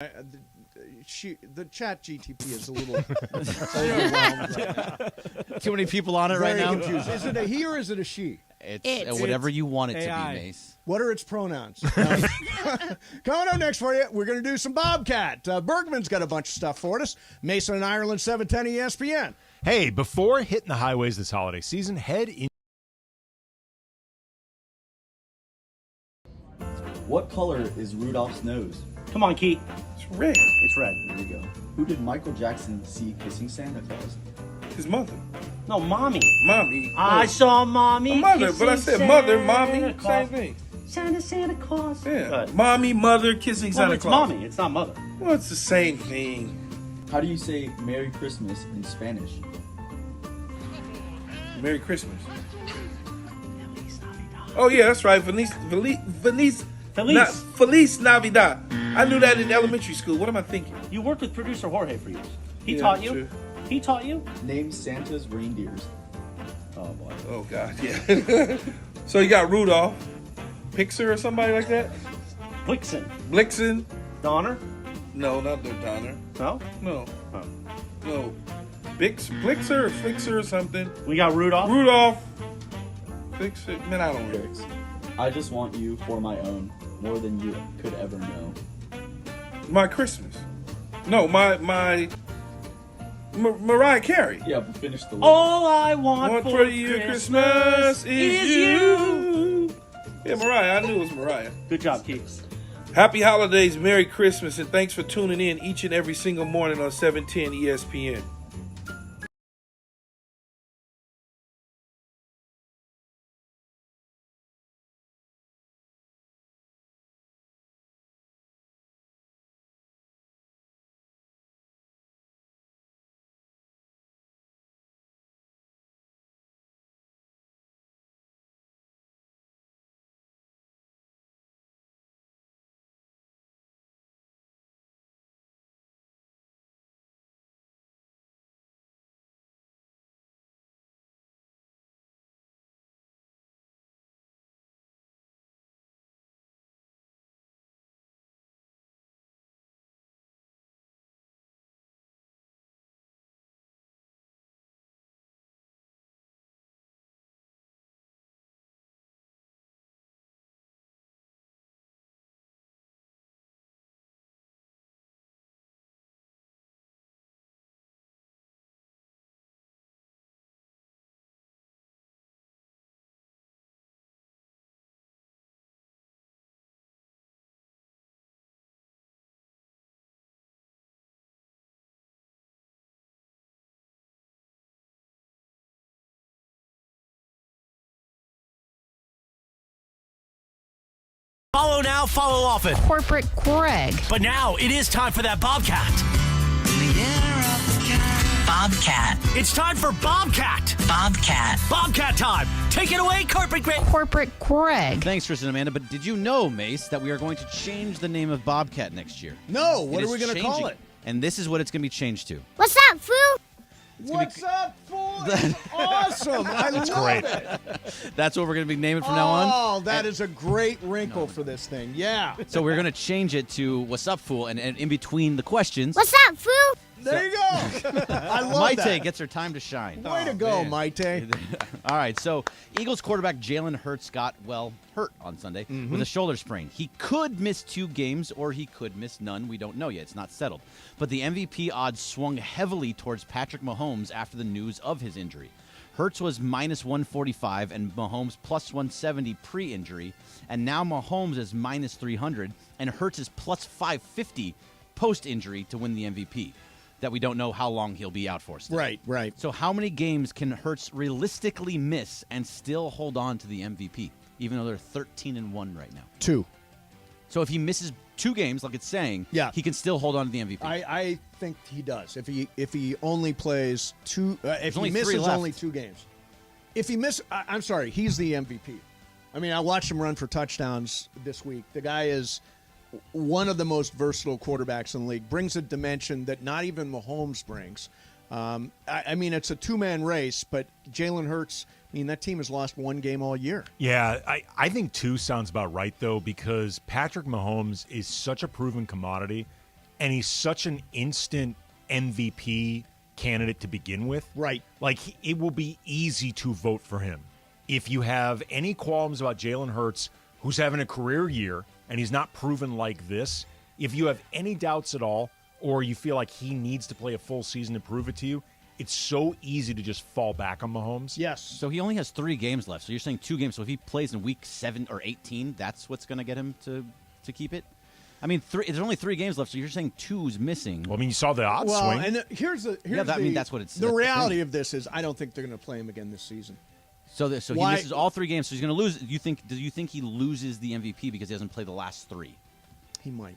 The chat GTP is a little overwhelmed right now. Too many people on it right now. Confused. Is it a he or is it a she? It's whatever you want it AI. to be, Mace. What are its pronouns? Coming up next for you, we're going to do some Bobcat. Bergman's got a bunch of stuff for us. Mason and Ireland, 710 ESPN. Hey, before hitting the highways this holiday season, head in. What color is Rudolph's nose? Come on, Keith. It's red. It's red. There you go. Who did Michael Jackson see kissing Santa Claus? His mother. No, mommy. Mommy. I saw mommy. A mother, but I kissing said mother, Santa mommy, Claus. same thing. Santa Claus. Yeah. Good. Mommy, mother, kissing Well, Santa it's Claus. mommy. It's not mother. Well, it's the same thing. How do you say Merry Christmas in Spanish? Merry Christmas. Oh, yeah, that's right. Feliz Navidad. I knew that in elementary school. What am I thinking? You worked with producer Jorge for years. He Yeah, taught you. true. He taught you. Name Santa's reindeers. Oh, boy. Oh, God, yeah. So you got Rudolph, Pixar or somebody like that? Blixen. Blixen? Donner. No, not the Donner. No. No. Oh. No. Blixer or Flixer or something. We got Rudolph. Rudolph. Flixer. Man, I don't know. Lyrics. I just want you for my own, more than you could ever know. My Christmas. No, Mariah Carey. Yeah, but finish the list. All I want, Want for you Christmas is you. Yeah, Mariah. I knew it was Mariah. Good job, Keith. Happy holidays, Merry Christmas, and thanks for tuning in each and every single morning on 710 ESPN. Follow now, follow often. Corporate Greg. But now it is time for that Bobcat. Bobcat. It's time for Bobcat. Bobcat. Bobcat time. Take it away, Corporate Greg. Corporate Greg. Thanks, Tristan and Amanda. But did you know, Mace, that we are going to change the name of Bobcat next year? No, what It are we is going to call changing. it? And this is what it's going to be changed to. What's up, fool? What's up, fool? It's awesome. I love great. it. That's what we're going to be naming from now on. Oh, that is a great wrinkle for this thing. Yeah. So we're going to change it to What's Up, Fool? And in between the questions, What's up, fool? There you go. I love Maite that. gets her time to shine. Way to go, Maite. All right, so Eagles quarterback Jalen Hurts got, hurt on Sunday with a shoulder sprain. He could miss 2 games or he could miss none. We don't know yet. It's not settled. But the MVP odds swung heavily towards Patrick Mahomes after the news of his injury. Hurts was minus 145 and Mahomes plus 170 pre-injury. And now Mahomes is minus 300 and Hurts is plus 550 post-injury to win the MVP. That we don't know how long he'll be out for still. Right. So how many games can Hurts realistically miss and still hold on to the MVP, even though they're 13-1 right now? 2. So if he misses 2 games, like it's saying, Yeah. he can still hold on to the MVP. I think he does. If he only plays 2, if he only 3 misses left. only 2 games. If he I'm sorry, he's the MVP. I mean, I watched him run for touchdowns this week. The guy is one of the most versatile quarterbacks in the league, brings a dimension that not even Mahomes brings. I mean, it's a 2-man race, but Jalen Hurts, that team has lost 1 game all year. Yeah, I think 2 sounds about right, though, because Patrick Mahomes is such a proven commodity. and he's such an instant MVP candidate to begin with. Right. Like, it will be easy to vote for him. If you have any qualms about Jalen Hurts, who's having a career year, and he's not proven like this, if you have any doubts at all, or you feel like he needs to play a full season to prove it to you, it's so easy to just fall back on Mahomes. Yes. So he only has 3 games left. So you're saying 2 games. So if he plays in week 7 or 18, that's what's going to get him to keep it? I mean, there's only 3 games left, so you're saying 2's missing. Well, I mean, you saw the odds swing. And here's that's what it's. The reality of this is I don't think they're going to play him again this season. So he misses all 3 games, so he's going to lose. Do you think he loses the MVP because he doesn't play the last 3? He might.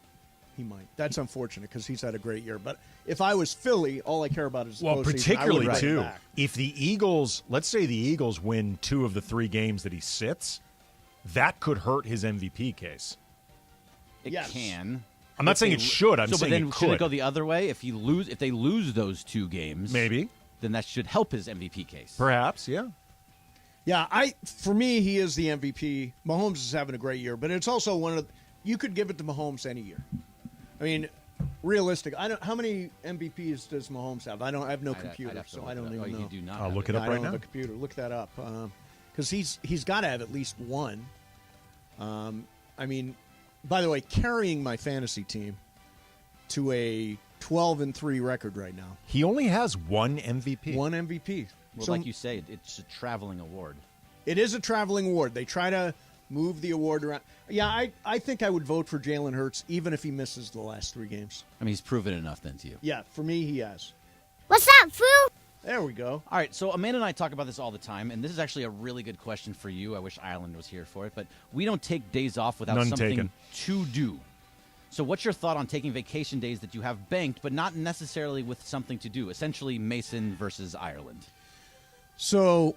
That's unfortunate because he's had a great year. But if I was Philly, all I care about is the postseason. Particularly, I would too, back. if the Eagles, let's say the Eagles win 2 of the 3 games that he sits, that could hurt his MVP case. It can. I'm not saying it should. I'm saying but then it should could. it go the other way? If they lose those 2 games, maybe, then that should help his MVP case. Perhaps, yeah. Yeah, for me, he is the MVP. Mahomes is having a great year, but it's also one of you could give it to Mahomes any year. I mean, realistic. How many MVPs does Mahomes have? I have no computer, so I don't even know. You do not. I'll look it up I right don't now. have a computer. Look that up because he's got to have at least one. I mean, by the way, carrying my fantasy team to a 12-3 record right now. He only has 1 MVP. 1 MVP. Well, So like you say, it's a traveling award. it is a traveling award. They try to move the award around. Yeah, I think I would vote for Jalen Hurts even if he misses the last 3 games. I mean, he's proven enough then to you. Yeah, for me, he has. What's up, fool? There we go. All right, so Amanda and I talk about this all the time, and this is actually a really good question for you. I wish Ireland was here for it, but we don't take days off without None something taken. to do. So what's your thought on taking vacation days that you have banked, but not necessarily with something to do? Essentially, Mason versus Ireland. So,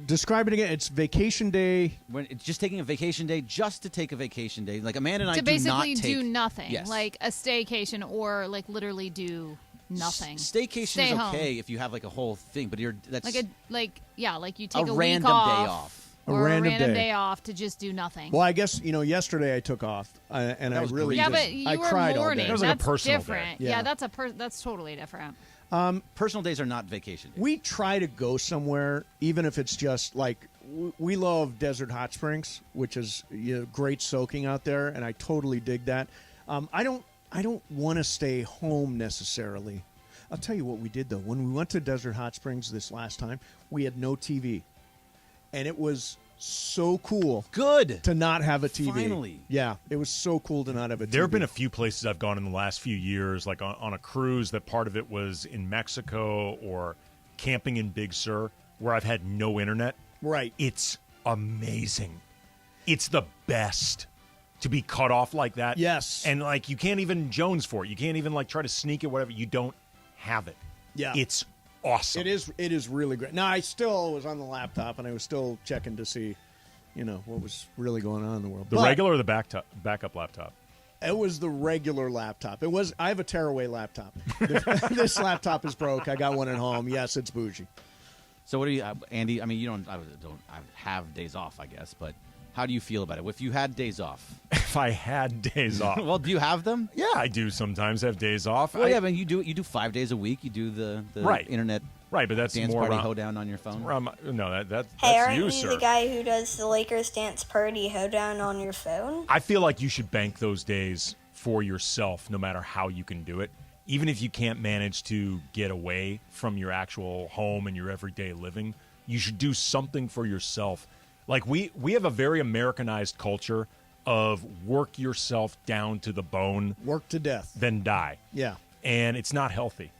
describe it again. It's vacation day. When it's just taking a vacation day, just to take a vacation day. Like Amanda and I To do not basically take do nothing, Yes. like a staycation, or like literally do nothing. Staycation Stay is home. okay if you have like a whole thing, but that's like you take a week random off, day off. or A random random day. day off to just do nothing. Well, I guess, yesterday I took off, and I was really great. yeah, did. but you I were cried all mourning. day. That was like a That's personal day. different. Yeah. Yeah, that's totally different. Personal days are not vacation days. We try to go somewhere, even if it's just like we love Desert Hot Springs, which is great soaking out there, and I totally dig that. I don't want to stay home necessarily. I'll tell you what we did though. When we went to Desert Hot Springs this last time, we had no TV, and it was so cool Good. to not have a TV. Finally. Yeah, it was so cool to not have a TV. There have been a few places I've gone in the last few years, like on a cruise that part of it was in Mexico or camping in Big Sur, where I've had no internet. Right. It's amazing. It's the best to be cut off like that. Yes. And like you can't even Jones for it. You can't even like try to sneak it, whatever. You don't have it. Yeah. It's awesome. It is really great. Now, I still was on the laptop, and I was still checking to see, what was really going on in the world. The But regular or the backup laptop? It was the regular laptop. I have a tearaway laptop. This laptop is broke. I got one at home. Yes, it's bougie. So what do you, Andy? I mean, you don't have days off, I guess, but how do you feel about it? If you had days off, If I had days off. well, do you have them? Yeah, I do sometimes have days off. Well, yeah, but you do 5 days a week. You do the Right. internet Right, but that's dance more party around, hoedown on your phone. that's Hey, aren't you, you sir. the guy who does the Lakers dance party hoedown on your phone? I feel like you should bank those days for yourself, no matter how you can do it. Even if you can't manage to get away from your actual home and your everyday living, you should do something for yourself. Like we have a very Americanized culture of work yourself down to the bone, Work to death. then die. Yeah. And it's not healthy.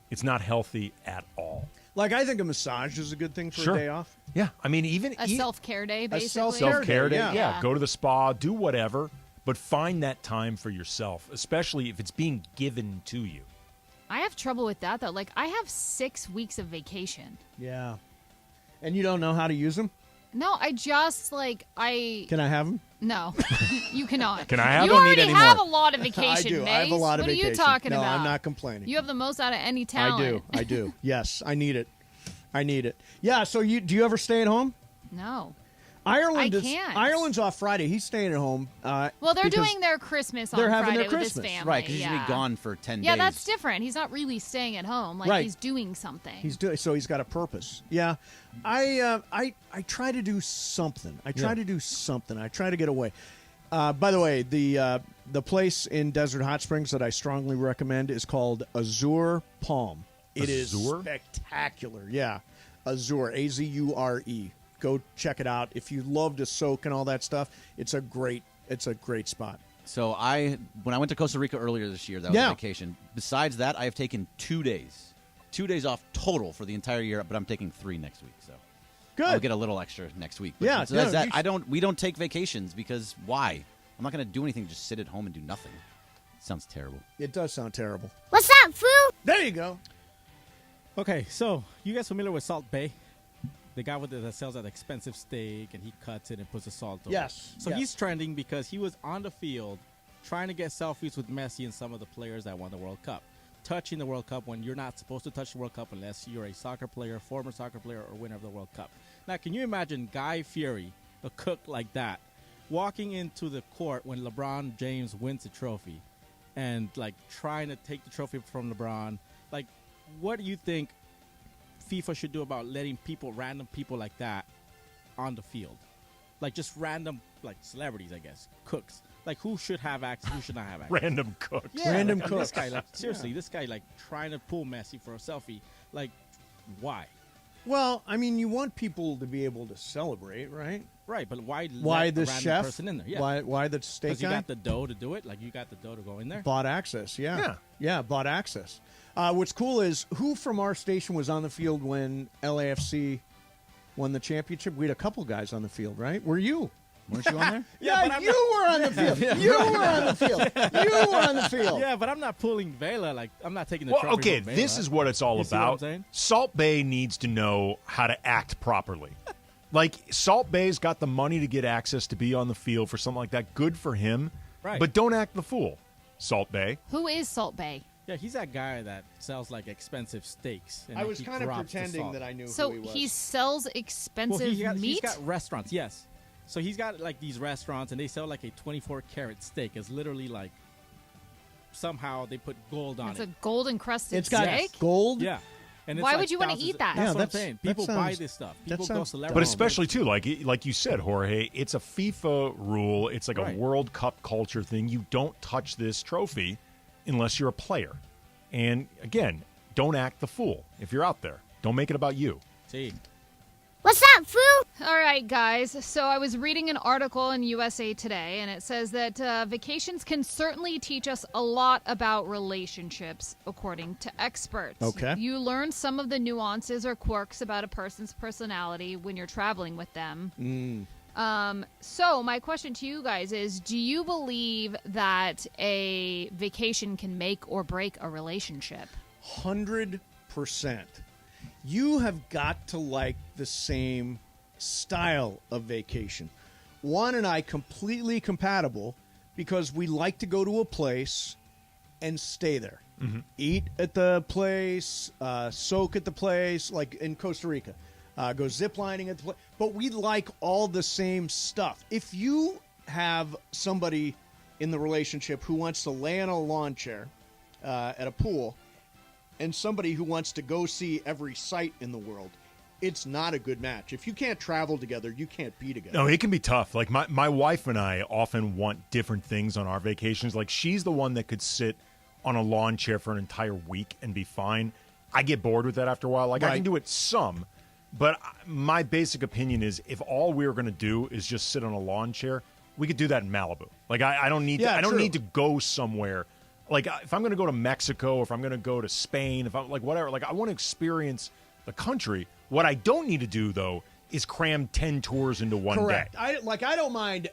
It's not healthy at all. Like, I think a massage is a good thing for Sure. a day off. Yeah, I mean, even A self-care day, basically. self-care day. Yeah. Yeah, go to the spa, do whatever, but find that time for yourself, especially if it's being given to you. I have trouble with that, though. Like, I have 6 weeks of vacation. Yeah. And you don't know how to use them? No, I just, Can I have them? No, you cannot. Can I have You them? already Need any have more? a lot of vacation, I do. Mace. I have a lot of What vacation. are you talking no, about? I'm not complaining. You have the most out of any talent. I do. Yes, I need it. Yeah, so do you ever stay at home? No. Ireland's off Friday. He's staying at home. Well, they're because doing their Christmas on they're having Friday their with his Christmas. family. Right, because he's going to be gone for 10 days. Yeah, that's different. He's not really staying at home. Like, Right. he's doing something. So he's got a purpose. Yeah, I try to do something. I try to get away. By the way, the place in Desert Hot Springs that I strongly recommend is called Azure Palm. It is spectacular. Yeah, Azure, Azure. Go check it out. If you love to soak and all that stuff, it's a great spot. So when I went to Costa Rica earlier this year, that was a vacation. Besides that, I have taken 2 days. 2 days off total for the entire year, but I'm taking 3 next week. So good. I'll get a little extra next week. But Yeah, so that's that. We don't take vacations because why? I'm not going to do anything. Just sit at home and do nothing. Sounds terrible. It does sound terrible. What's up, fool? There you go. Okay, so you guys familiar with Salt Bay? The guy that sells that expensive steak, and he cuts it and puts the salt over it. Yes. So he's trending because he was on the field trying to get selfies with Messi and some of the players that won the World Cup. Touching the World Cup when you're not supposed to touch the World Cup unless you're a soccer player, former soccer player, or winner of the World Cup. Now, can you imagine Guy Fieri, a cook like that, walking into the court when LeBron James wins the trophy and, like, trying to take the trophy from LeBron? Like, what do you think FIFA should do about letting random people like that on the field? Like, just random, like, celebrities, I guess, cooks. Like, who should have access, who should not have access? Random cooks. Yeah, Random like, cooks. This guy, like, seriously, this guy, like, trying to pull Messi for a selfie. Like, why? Well, I mean, you want people to be able to celebrate, right? Right, but why Why let the a random chef? person in there? Yeah. Why the steak Because you guy? got the dough to do it? Like, you got the dough to go in there? Bought access, yeah, bought access. What's cool is who from our station was on the field when LAFC won the championship? We had a couple guys on the field, right? Were you? Weren't you on there? Yeah, you were on the field. You were on the field. You were on the field. Yeah, but I'm not pulling Vela. Like, I'm not taking the Well, trophy okay, from Vela. this is what it's all You see what I'm about. saying? Salt Bay needs to know how to act properly. Like, Salt Bay's got the money to get access to be on the field for something like that. Good for him. Right. But don't act the fool, Salt Bay. Who is Salt Bay? Yeah, he's that guy that sells, like, expensive steaks. And I like, was he kind of drops the pretending salt. that I knew So who he was. he sells expensive Well, meat? he's got restaurants, yes. So he's got, like, these restaurants, and they sell, like, a 24-karat steak. It's literally, like, somehow they put gold on It's it. a gold-encrusted It's got steak? gold. Yeah. And it's Why like would you want to thousands eat that? That's Yeah, what I'm that's- saying. that People buy sounds- this stuff. that People go sounds celebrity. But especially, too, like you said, Jorge, it's a FIFA rule. It's like Right. a World Cup culture thing. You don't touch this trophy unless you're a player. And, again, don't act the fool if you're out there. Don't make it about you. See. What's up, fool? All right, guys. So I was reading an article in USA Today, and it says that vacations can certainly teach us a lot about relationships, according to experts. Okay. You learn some of the nuances or quirks about a person's personality when you're traveling with them. So my question to you guys is, do you believe that a vacation can make or break a relationship? 100%. You have got to like the same style of vacation. Juan and I completely compatible because we like to go to a place and stay there. Eat at the place, soak at the place, like in Costa Rica. Go ziplining at the place. But we like all the same stuff. If you have somebody in the relationship who wants to lay on a lawn chair at a pool and somebody who wants to go see every site in the world, it's not a good match. If you can't travel together, you can't be together. No, it can be tough. Like, my wife and I often want different things on our vacations. Like, she's the one that could sit on a lawn chair for an entire week and be fine. I get bored with that after a while. Like, I can do it some, but my basic opinion is if all we're going to do is just sit on a lawn chair, we could do that in Malibu. Like, I don't need I don't need to go somewhere. Like, if I'm going to go to Mexico or if I'm going to go to Spain, if I'm like whatever, like I want to experience the country. What I don't need to do, though, is cram 10 tours into one Correct. day. I don't mind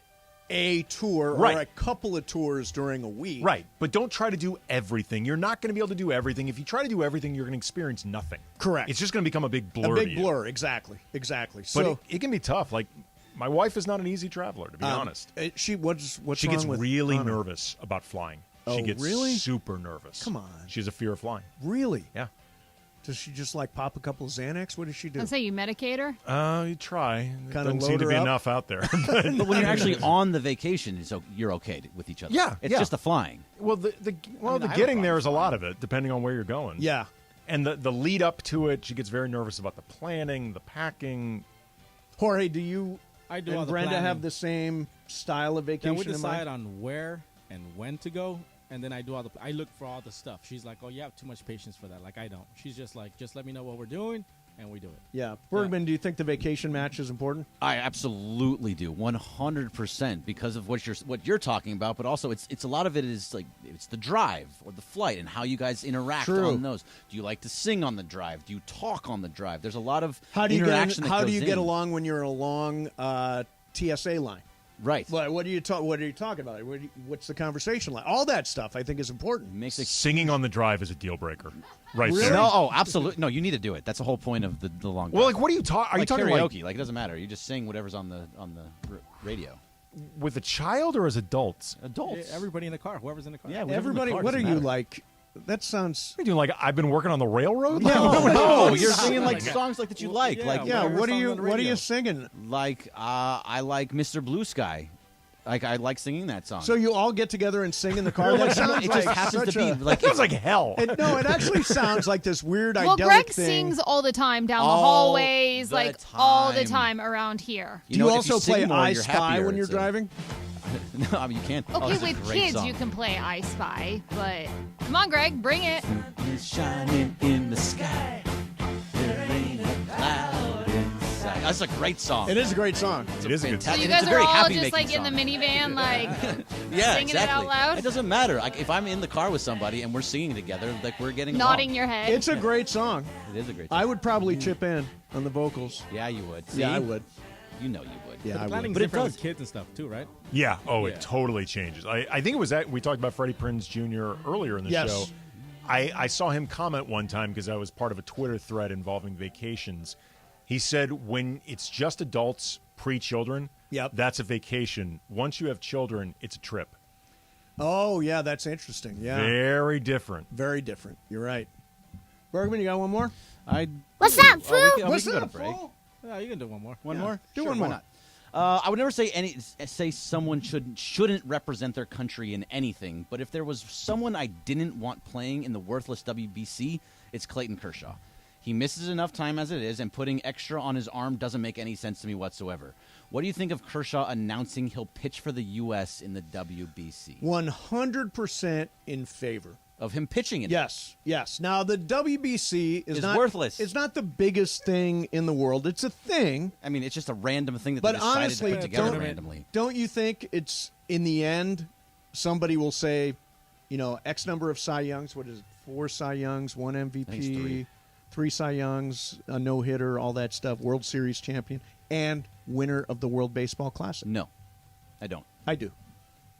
a tour or a couple of tours during a week. Right. But don't try to do everything. You're not going to be able to do everything. If you try to do everything, you're going to experience nothing. Correct. It's just going to become a big blur. A to big you. blur, exactly. But So it can be tough. Like, my wife is not an easy traveler, to be honest. what's She wrong gets with really Connor? nervous about flying. Oh, She gets really? super nervous. Come on. She has a fear of flying. Really? Yeah. Does she just like pop a couple of Xanax? What does she do? I'll say you medicate her. You try. Kinda Doesn't load seem to her be up? enough out there. But when you're actually on the vacation, so you're okay with each other. Yeah, it's yeah. just the flying. Well, the getting there is a lot of it, depending on where you're going. Yeah. And the lead up to it, she gets very nervous about the planning, the packing. Jorge, do you I do and all the Brenda planning. have the same style of vacation Then we in decide mind? on where and when to go, and then I do all the. I look for all the stuff. She's like, "Oh, you have too much patience for that." Like I don't. She's just like, "Just let me know what we're doing, and we do it." Yeah. Bergman, do you think the vacation match is important? I absolutely do, 100%, because of what you're talking about. But also, it's a lot of it is like it's the drive or the flight and how you guys interact True. on those. Do you like to sing on the drive? Do you talk on the drive? There's a lot of How do you interaction. How that do you goes get in. along when you're along TSA line? Right. What are you talking about? What's the conversation like? All that stuff I think is important. Makes it Singing on the drive is a deal breaker. Right Really? there. No, oh, absolutely. No, you need to do it. That's the whole point of the long. Well, drive. like, what are you talking? Are you Like talking karaoke? Like it doesn't matter. You just sing whatever's on the radio. with a child or as adults? Adults. Yeah, everybody in the car, whoever's in the car. Yeah, whatever's in the Everybody, car what are doesn't you matter. like? That sounds. What are you doing? Like I've been working on the railroad? No, you're singing like songs like that you like. Yeah, like Yeah, whatever what are song you on the what are radio. you singing? like I like Mr. Blue Sky. Like I like singing that song. So you all get together and sing in the car? Well, That like, sounds it like just happens to such be a- like Sounds like hell. No, it actually sounds like this weird Well, idyllic Greg thing. sings all the time down the All hallways, the like all the time. time around here. Do you know, if also sing play more, I you're Spy happier. when you're It's a- driving? No, I mean you can't. Okay, it's a with great kids song. you can play I Spy, but come on, Greg, bring it. It's shining in the sky. There ain't a cloud inside. That's a great song. It is a great song. It is a good So fantastic- you it's guys a are very all happy just like making in the song. minivan, like Yeah, singing it exactly. out loud? It doesn't matter. Like if I'm in the car with somebody and we're singing together, like we're getting nodding along. your head. It's a great song. It is a great song. I would probably chip in on the vocals. Yeah, you would. Yeah, I See? would. You know you would. Yeah, I would. Planning's But it different does. with kids and stuff too, right? Yeah. Oh, Yeah. it totally changes. I think it was we talked about Freddie Prinze Jr. earlier in the Yes. show. I saw him comment one time because I was part of a Twitter thread involving vacations. He said when it's just adults, pre-children, Yep. that's a vacation. Once you have children, it's a trip. Oh, yeah, that's interesting. Yeah. Very different. Very different. You're right. Bergman, you got one more? What's up, we fool? can, What's we can go up, to break. fool? Yeah, you can do one more. One Yeah. more? Do Sure, one why more. not? I would never say someone shouldn't represent their country in anything, but if there was someone I didn't want playing in the worthless WBC, it's Clayton Kershaw. He misses enough time as it is, and putting extra on his arm doesn't make any sense to me whatsoever. What do you think of Kershaw announcing he'll pitch for the U.S. in the WBC? 100% in favor. Of him pitching in it? Yes, yes. Now, the WBC is It's not worthless. It's not the biggest thing in the world. It's a thing. I mean, it's just a random thing that But they decided honestly, to put together don't- randomly. Don't you think it's, in the end, somebody will say, X number of Cy Youngs, what is it, 4 Cy Youngs, 1 MVP, think it's 3 Cy Youngs, a no-hitter, all that stuff, World Series champion, and winner of the World Baseball Classic? No, I don't. I do.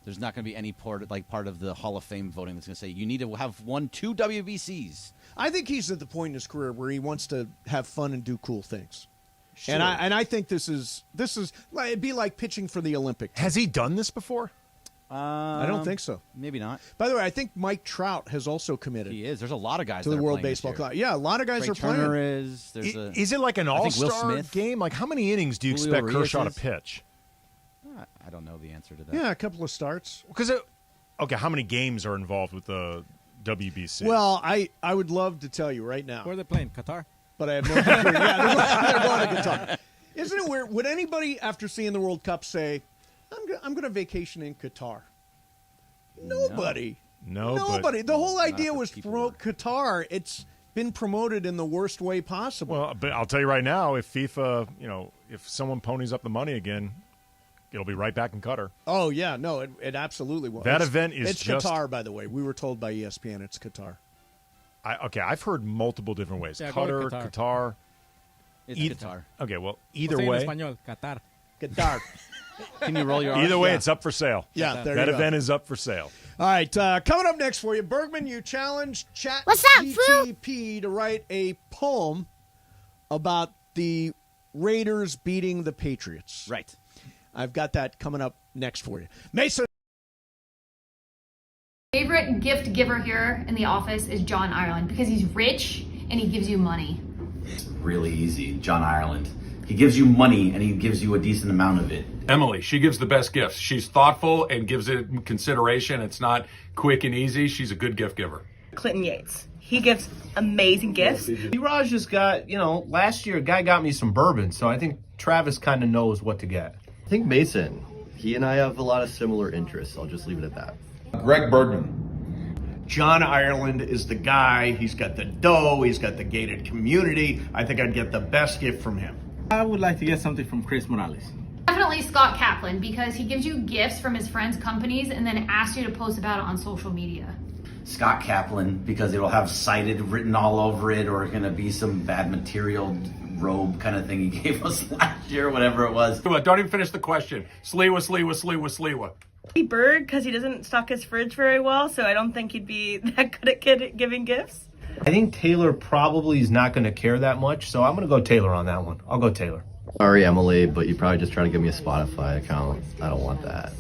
There's not going to be any part of the Hall of Fame voting that's going to say you need to have won 2 WBCs. I think he's at the point in his career where he wants to have fun and do cool things. Sure. And I think this is it'd be like pitching for the Olympic team. Has he done this before? I don't think so. Maybe not. By the way, I think Mike Trout has also committed He is. There's a lot of guys to that the are World playing this Baseball year. Classic. Yeah, a lot of guys Trey are Turner playing. is. There's a. Is it like an I think Will all-star Smith. game? Like how many innings do you Julio expect Reyes Kershaw to is. pitch? I don't know the answer to that. Yeah, a couple of starts. Because okay, how many games are involved with the WBC? Well, I would love to tell you right now, Where are they playing? Qatar? but I have no clue. Yeah, they're going to Qatar. Isn't it weird? Would anybody, after seeing the World Cup, say, I'm going to vacation in Qatar? Nobody. No, Nobody. but- The whole Not idea if the was people promote Qatar. It's been promoted in the worst way possible. Well, but I'll tell you right now, if FIFA, if someone ponies up the money again, it'll be right back in Qatar. Oh, yeah. No, it absolutely was. That event is It's just- Qatar, by the way. We were told by ESPN it's Qatar. I've heard multiple different ways. Yeah, go Qatar, to Qatar. Qatar. It's Qatar. Okay, well, either Say in way, español, Qatar. Qatar. Can you roll your R's? either way, Yeah. it's up for sale. Yeah, there that you go. event is up for sale. All right, coming up next for you, Bergman, you challenged What's up, ChatGPT to write a poem about the Raiders beating the Patriots. Right. I've got that coming up next for you. Mason. Favorite gift giver here in the office is John Ireland because he's rich and he gives you money? Really easy. John Ireland. He gives you money and he gives you a decent amount of it. Emily, she gives the best gifts. She's thoughtful and gives it consideration. It's not quick and easy. She's a good gift giver. Clinton Yates. He gives amazing gifts. B-Raj just got, last year a guy got me some bourbon, so I think Travis kind of knows what to get. I think Mason. He and I have a lot of similar interests. I'll just leave it at that. Greg Bergman. John Ireland is the guy. He's got the dough. He's got the gated community. I think I'd get the best gift from him. I would like to get something from Chris Morales. Definitely Scott Kaplan, because he gives you gifts from his friends' companies and then asks you to post about it on social media. Scott Kaplan, because it'll have cited written all over it, or going to be some bad material robe kind of thing he gave us last year, whatever it was. Don't even finish the question. Sliwa. Bird, because he doesn't stock his fridge very well, so I don't think he'd be that good at giving gifts. I think Taylor probably is not going to care that much, so I'm going to go Taylor on that one. I'll go Taylor. Sorry, Emily, but you're probably just trying to give me a Spotify account. I don't want that.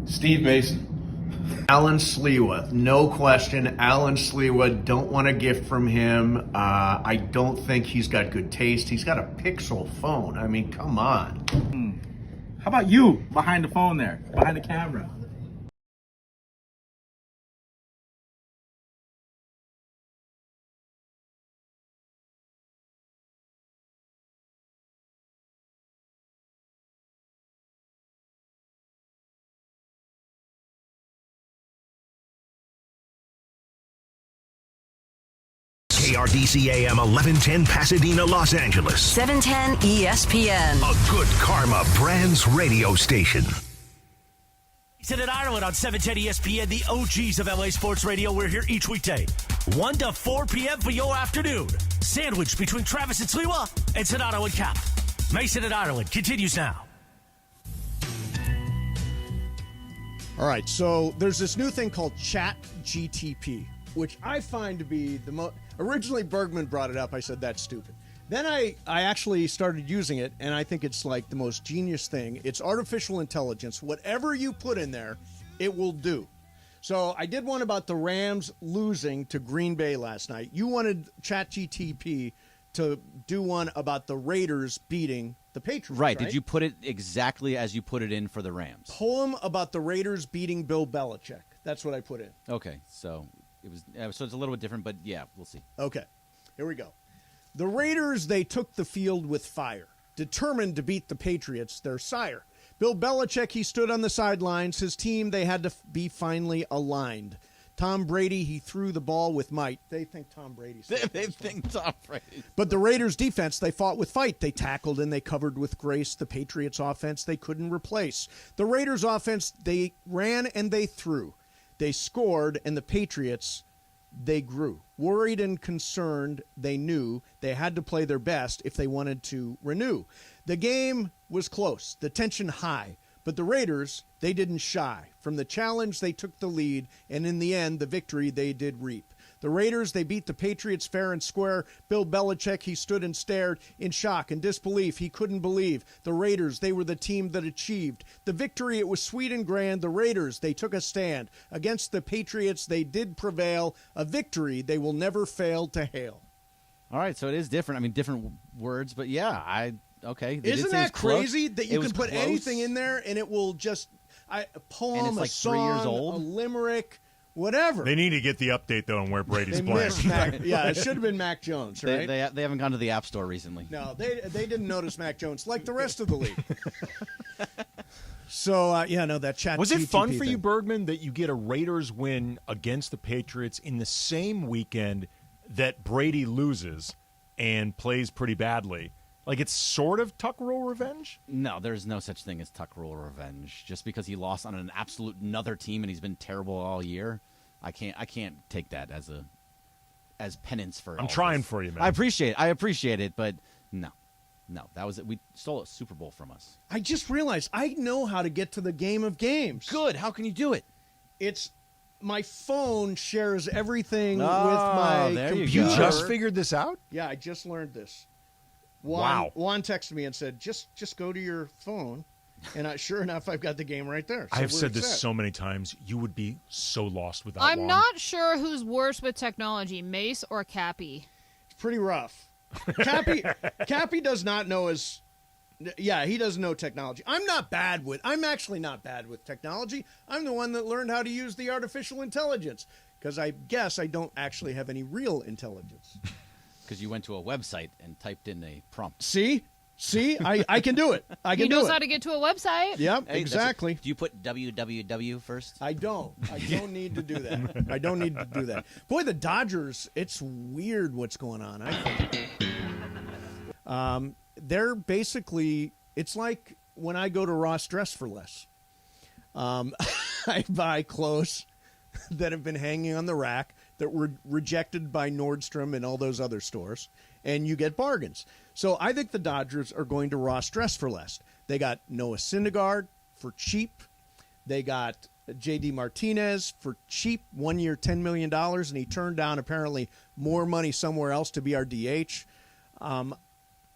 Steve Mason. Alan Sliwa, no question. Alan Sliwa, don't want a gift from him. I don't think he's got good taste. He's got a Pixel phone. I mean, come on. How about you behind the phone there, behind the camera? KRDC AM 1110 Pasadena, Los Angeles. 710 ESPN. A good karma brands radio station. Mason and Ireland on 710 ESPN, the OGs of LA Sports Radio. We're here each weekday, 1 to 4 p.m. for your afternoon. Sandwich between Travis and Sliwa and Sonato and Cap. Mason and Ireland continues now. All right, so there's this new thing called Chat GTP, which I find to be the most... Originally, Bergman brought it up. I said, that's stupid. Then I actually started using it, and I think it's like the most genius thing. It's artificial intelligence. Whatever you put in there, it will do. So I did one about the Rams losing to Green Bay last night. You wanted ChatGTP to do one about the Raiders beating the Patriots, right? Did you put it exactly as you put it in for the Rams? Poem about the Raiders beating Bill Belichick. That's what I put in. Okay, so it's a little bit different, but yeah, we'll see. Okay, here we go. The Raiders, they took the field with fire, determined to beat the Patriots, their sire. Bill Belichick, he stood on the sidelines. His team, they had to be finely aligned. Tom Brady, he threw the ball with might. They think Tom Brady. They think Tom Brady. But the Raiders' defense, they fought with fight. They tackled and they covered with grace. The Patriots' offense, they couldn't replace. The Raiders' offense, they ran and they threw. They scored, and the Patriots, they grew. Worried and concerned, they knew they had to play their best if they wanted to renew. The game was close, the tension high, but the Raiders, they didn't shy. From the challenge, they took the lead, and in the end, the victory they did reap. The Raiders, they beat the Patriots fair and square. Bill Belichick, he stood and stared in shock and disbelief. He couldn't believe. The Raiders, they were the team that achieved the victory. It was sweet and grand. The Raiders, they took a stand. Against the Patriots, they did prevail. A victory they will never fail to hail. All right, so it is different. I mean, different words, but yeah, okay. Isn't that crazy that you can put close. Anything in there and it will just a poem, and it's like a song, 3 years old? a limerick, whatever. They need to get the update, though, on where Brady's playing. Yeah, it should have been Mac Jones, right? They haven't gone to the App Store recently. No, they didn't notice Mac Jones like the rest of the league. So, that chat. Was it fun for thing. you, Bergman, that you get a Raiders win against the Patriots in the same weekend that Brady loses and plays pretty badly? Like, it's sort of Tuck Rule revenge? No, there's no such thing as Tuck Rule revenge. Just because he lost on an absolute another team and he's been terrible all year, I can't take that as penance for. I'm trying for you, man. I appreciate it, but no, that was it. We stole a Super Bowl from us. I just realized I know how to get to the game of games. Good. How can you do it? It's my phone shares everything with my computer. You just figured this out? Yeah, I just learned this. Wow. Juan texted me and said, just go to your phone. And sure enough, I've got the game right there. So I have said this so many times. You would be so lost without I'm Juan. not sure who's worse with technology, Mace or Cappy. pretty rough. Cappy does not know his. Yeah, he doesn't know technology. I'm actually not bad with technology. I'm the one that learned how to use the artificial intelligence because I guess I don't actually have any real intelligence. Because you went to a website and typed in a prompt. See, I can do it. He knows how to get to a website. Yep, exactly. Do you put www first? I don't need to do that. I don't need to do that. Boy, the Dodgers, it's weird what's going on, I think. They're basically, it's like when I go to Ross Dress for Less. I buy clothes that have been hanging on the rack that were rejected by Nordstrom and all those other stores, and you get bargains. So I think the Dodgers are going to Ross Dress for Less. They got Noah Syndergaard for cheap. They got J.D. Martinez for cheap, 1 year, $10 million, and he turned down apparently more money somewhere else to be our DH.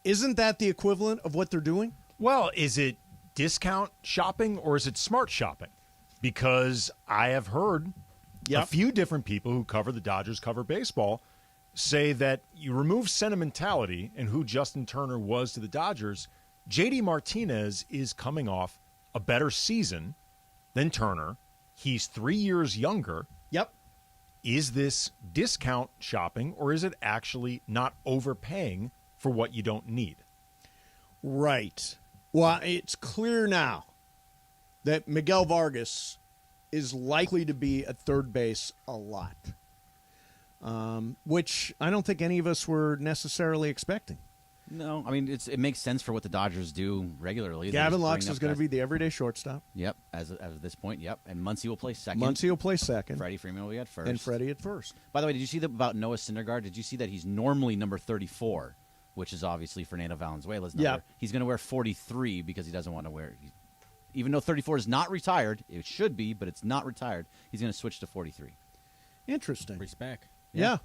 Isn't that the equivalent of what they're doing? Well, is it discount shopping or is it smart shopping? Because I have heard a few different people who cover the Dodgers, cover baseball, say that you remove sentimentality and who Justin Turner was to the Dodgers, J.D. Martinez is coming off a better season than Turner. He's 3 years younger. Yep. Is this discount shopping or is it actually not overpaying for what you don't need? Right. Well, it's clear now that Miguel Vargas is likely to be at third base a lot, which I don't think any of us were necessarily expecting. No, I mean, it makes sense for what the Dodgers do regularly. Gavin Lux is going to be the everyday shortstop. Yep, as of this point, yep. And Muncy will play second. Freddie Freeman will be at first. And Freddie at first. By the way, did you see about Noah Syndergaard? Did you see that he's normally number 34, which is obviously Fernando Valenzuela's number? Yep. He's going to wear 43 because he doesn't want to wear it. Even though 34 is not retired, it should be, but it's not retired, he's going to switch to 43. Interesting. Respect. Yeah.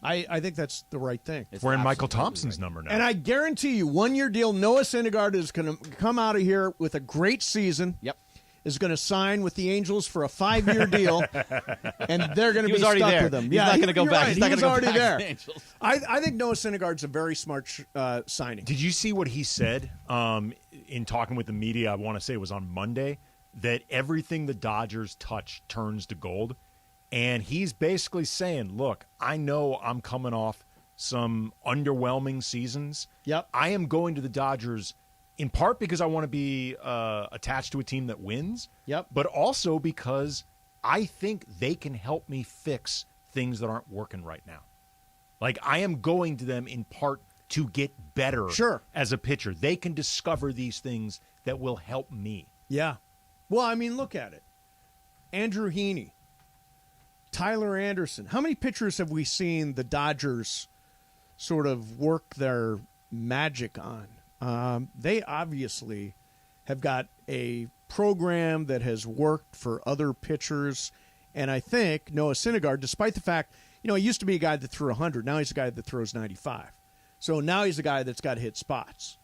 I think that's the right thing. We're in Michael Thompson's number now. And I guarantee you, 1 year deal, Noah Syndergaard is going to come out of here with a great season. Yep. Is going to sign with the Angels for a 5-year deal, and they're going to be stuck there. with him. He's not going to go back. Right. He's not going to go already back there. to the Angels. I think Noah Syndergaard's a very smart signing. Did you see what he said in talking with the media? I want to say it was on Monday, that everything the Dodgers touch turns to gold. And he's basically saying, look, I know I'm coming off some underwhelming seasons. Yep. I am going to the Dodgers in part because I want to be attached to a team that wins. Yep. But also because I think they can help me fix things that aren't working right now. Like, I am going to them in part to get better as a pitcher. They can discover these things that will help me. Yeah. Well, I mean, look at it. Andrew Heaney, Tyler Anderson. How many pitchers have we seen the Dodgers sort of work their magic on? They obviously have got a program that has worked for other pitchers. And I think Noah Syndergaard, despite the fact, he used to be a guy that threw 100. Now he's a guy that throws 95. So now he's a guy that's got to hit spots.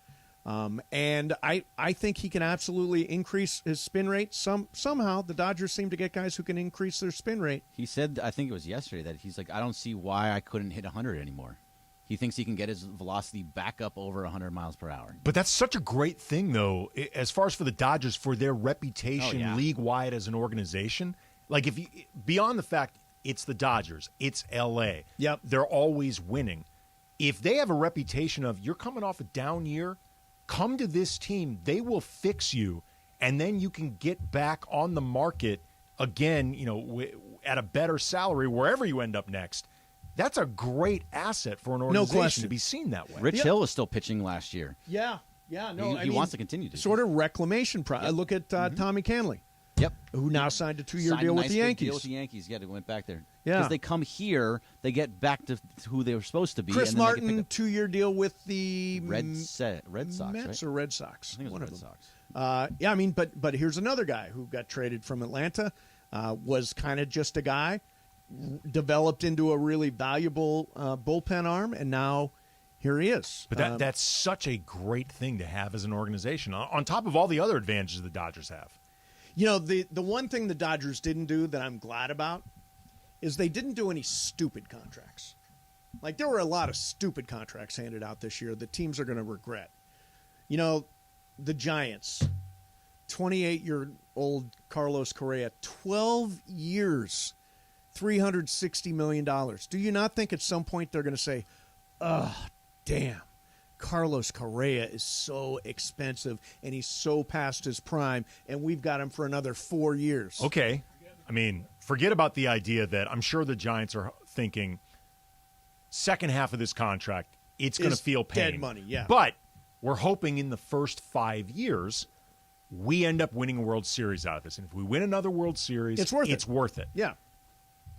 And I think he can absolutely increase his spin rate. Somehow the Dodgers seem to get guys who can increase their spin rate. He said, I think it was yesterday, that he's like, I don't see why I couldn't hit 100 anymore. He thinks he can get his velocity back up over 100 miles per hour. But that's such a great thing, though, as far as for the Dodgers, for their reputation league-wide as an organization. Like, if you beyond the fact it's the Dodgers, it's L.A., Yep. They're always winning. If they have a reputation of you're coming off a down year, come to this team, they will fix you, and then you can get back on the market again, at a better salary wherever you end up next. That's a great asset for an organization to be seen that way. Rich Hill was still pitching last year. Yeah. No, he wants to continue to. Sort of reclamation. Look at Tommy Canley. Yep. Who now signed a 2-year deal with the Yankees. Deal with the Yankees. Yeah, they went back there. Yeah. Because they come here, they get back to who they were supposed to be. Chris and then Martin, 2-year deal with the Red Sox, Mets right? or Red Sox. I think it was One Red of them. Sox. But here's another guy who got traded from Atlanta, was kind of just a guy, developed into a really valuable bullpen arm, and now here he is. But that's such a great thing to have as an organization, on top of all the other advantages the Dodgers have. The one thing the Dodgers didn't do that I'm glad about is they didn't do any stupid contracts. Like, there were a lot of stupid contracts handed out this year that teams are going to regret. You know, the Giants, 28-year-old Carlos Correa, 12 years, $360 million. Do you not think at some point they're going to say, oh, damn, Carlos Correa is so expensive and he's so past his prime, and we've got him for another 4 years? Okay. I mean, forget about the idea that I'm sure the Giants are thinking second half of this contract, it's going to feel pain. Dead money, yeah. But we're hoping in the first 5 years we end up winning a World Series out of this. And if we win another World Series, it's worth it. Yeah.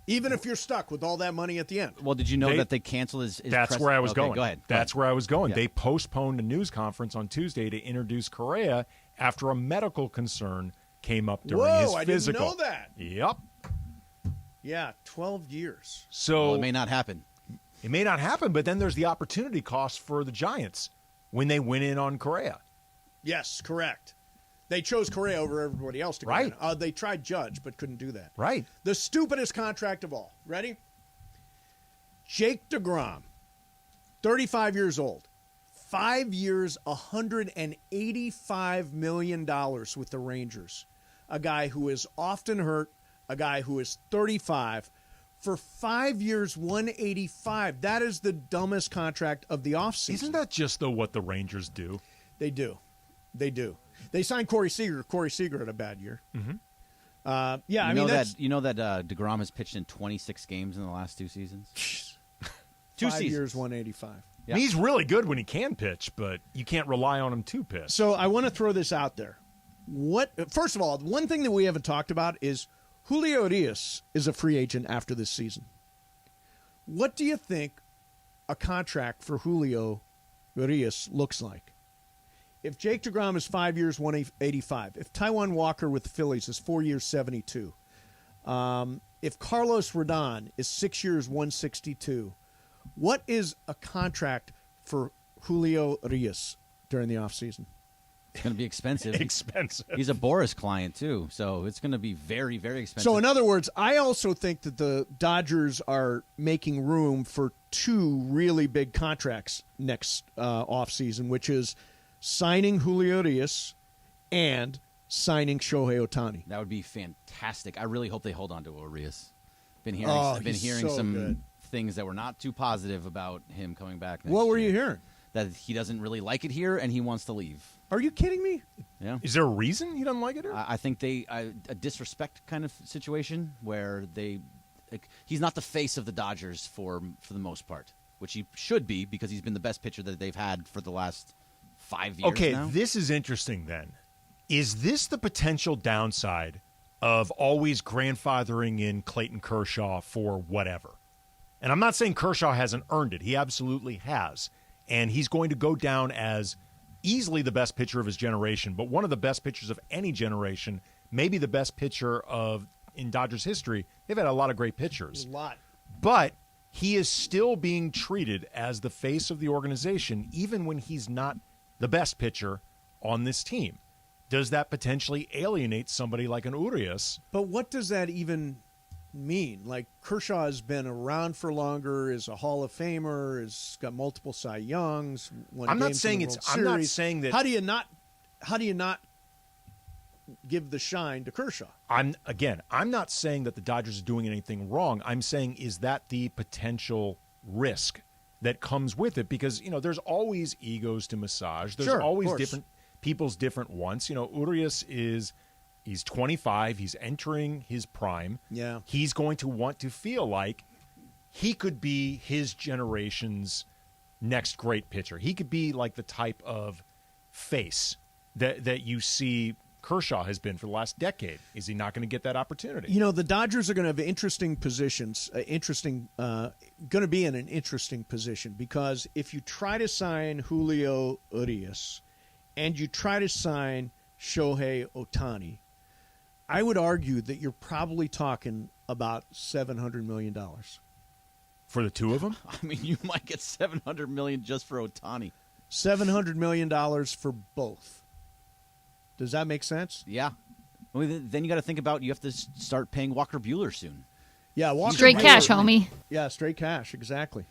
Even if you're stuck with all that money at the end. Well, did you know that they canceled his That's where I was going. Go ahead. That's where I was going. Yeah. They postponed a news conference on Tuesday to introduce Correa after a medical concern came up during his physical. I didn't know that. Yep. Yeah, 12 years. So it may not happen. It may not happen, but then there's the opportunity cost for the Giants when they went in on Correa. Yes, correct. They chose Correa over everybody else to go Right. in. They tried Judge, but couldn't do that. Right. The stupidest contract of all. Ready? Jake DeGrom, 35 years old. 5 years, $185 million with the Rangers. A guy who is often hurt, a guy who is 35. For 5 years, $185. That is the dumbest contract of the offseason. Isn't that just what the Rangers do? They do. They do. They signed Corey Seager. Corey Seager had a bad year. Mm-hmm. Yeah, I mean, that's... You know that DeGrom has pitched in 26 games in the last 2 seasons? 2 seasons. 5 years, 185. Yeah. And he's really good when he can pitch, but you can't rely on him to pitch. So I want to throw this out there. First of all, one thing that we haven't talked about is Julio Urias is a free agent after this season. What do you think a contract for Julio Urias looks like? If Jake DeGrom is 5 years, 185. If Taijuan Walker with the Phillies is 4 years, 72. If Carlos Rodon is 6 years, 162. What is a contract for Julio Urias during the offseason? It's going to be expensive. Expensive. He's a Boris client, too, so it's going to be very, very expensive. So, in other words, I also think that the Dodgers are making room for 2 really big contracts next offseason, which is signing Julio Urias and signing Shohei Ohtani. That would be fantastic. I really hope they hold on to Urias. I've been hearing so some good. things that were not too positive about him coming back next What were year. you hearing? That he doesn't really like it here and he wants to leave. Are you kidding me? Yeah. Is there a reason he doesn't like it here? I think a disrespect kind of situation where he's not the face of the Dodgers for the most part, which he should be because he's been the best pitcher that they've had for the last 5 years Okay, now. this is interesting then. Is this the potential downside of always grandfathering in Clayton Kershaw for whatever? And I'm not saying Kershaw hasn't earned it. He absolutely has. And he's going to go down as easily the best pitcher of his generation, but one of the best pitchers of any generation, maybe the best pitcher in Dodgers history. They've had a lot of great pitchers. A lot. But he is still being treated as the face of the organization, even when he's not the best pitcher on this team. Does that potentially alienate somebody like an Urias? But what does that even mean? Like, Kershaw has been around for longer, is a Hall of Famer, has got multiple Cy Youngs. I'm not saying that. How do you not give the shine to Kershaw? I'm not saying that the Dodgers are doing anything wrong. I'm saying, is that the potential risk that comes with it? Because, there's always egos to massage. There's always different people's different wants. Urias he's 25. He's entering his prime. Yeah. He's going to want to feel like he could be his generation's next great pitcher. He could be like the type of face that you see Kershaw has been for the last decade. Is he not going to get that opportunity? The Dodgers are going to have interesting positions, going to be in an interesting position, because if you try to sign Julio Urias and you try to sign Shohei Ohtani, I would argue that you're probably talking about $700 million. For the two of them? I mean, you might get $700 million just for Ohtani. $700 million for both. Does that make sense? Yeah. Well, then you got to think about, you have to start paying Walker Buehler soon. Yeah, Walker straight Buehler, cash, homie. Yeah, straight cash, exactly.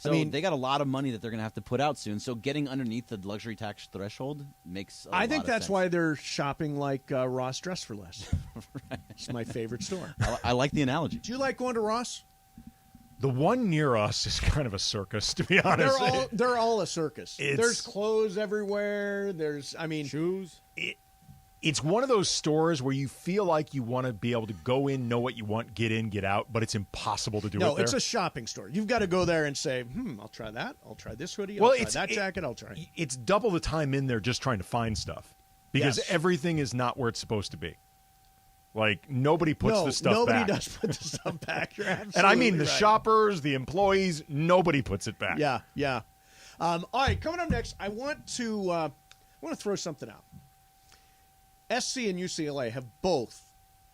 So they got a lot of money that they're going to have to put out soon. So getting underneath the luxury tax threshold makes a lot of that's sense. why they're shopping like Ross Dress for Less. Right. It's my favorite store. I like the analogy. Do you like going to Ross? The one near us is kind of a circus, to be honest. They're all a circus. There's clothes everywhere. There's, shoes. It's one of those stores where you feel like you want to be able to go in, know what you want, get in, get out, but it's impossible to do it there. No, it's a shopping store. You've got to go there and say, I'll try that. I'll try this hoodie. I'll try that jacket. I'll try. It's double the time in there just trying to find stuff because everything is not where it's supposed to be. Like, nobody puts the stuff back. Nobody does put the stuff back. You're absolutely And I mean the right. shoppers, the employees, nobody puts it back. Yeah. All right, coming up next, I want to throw something out. SC and UCLA have both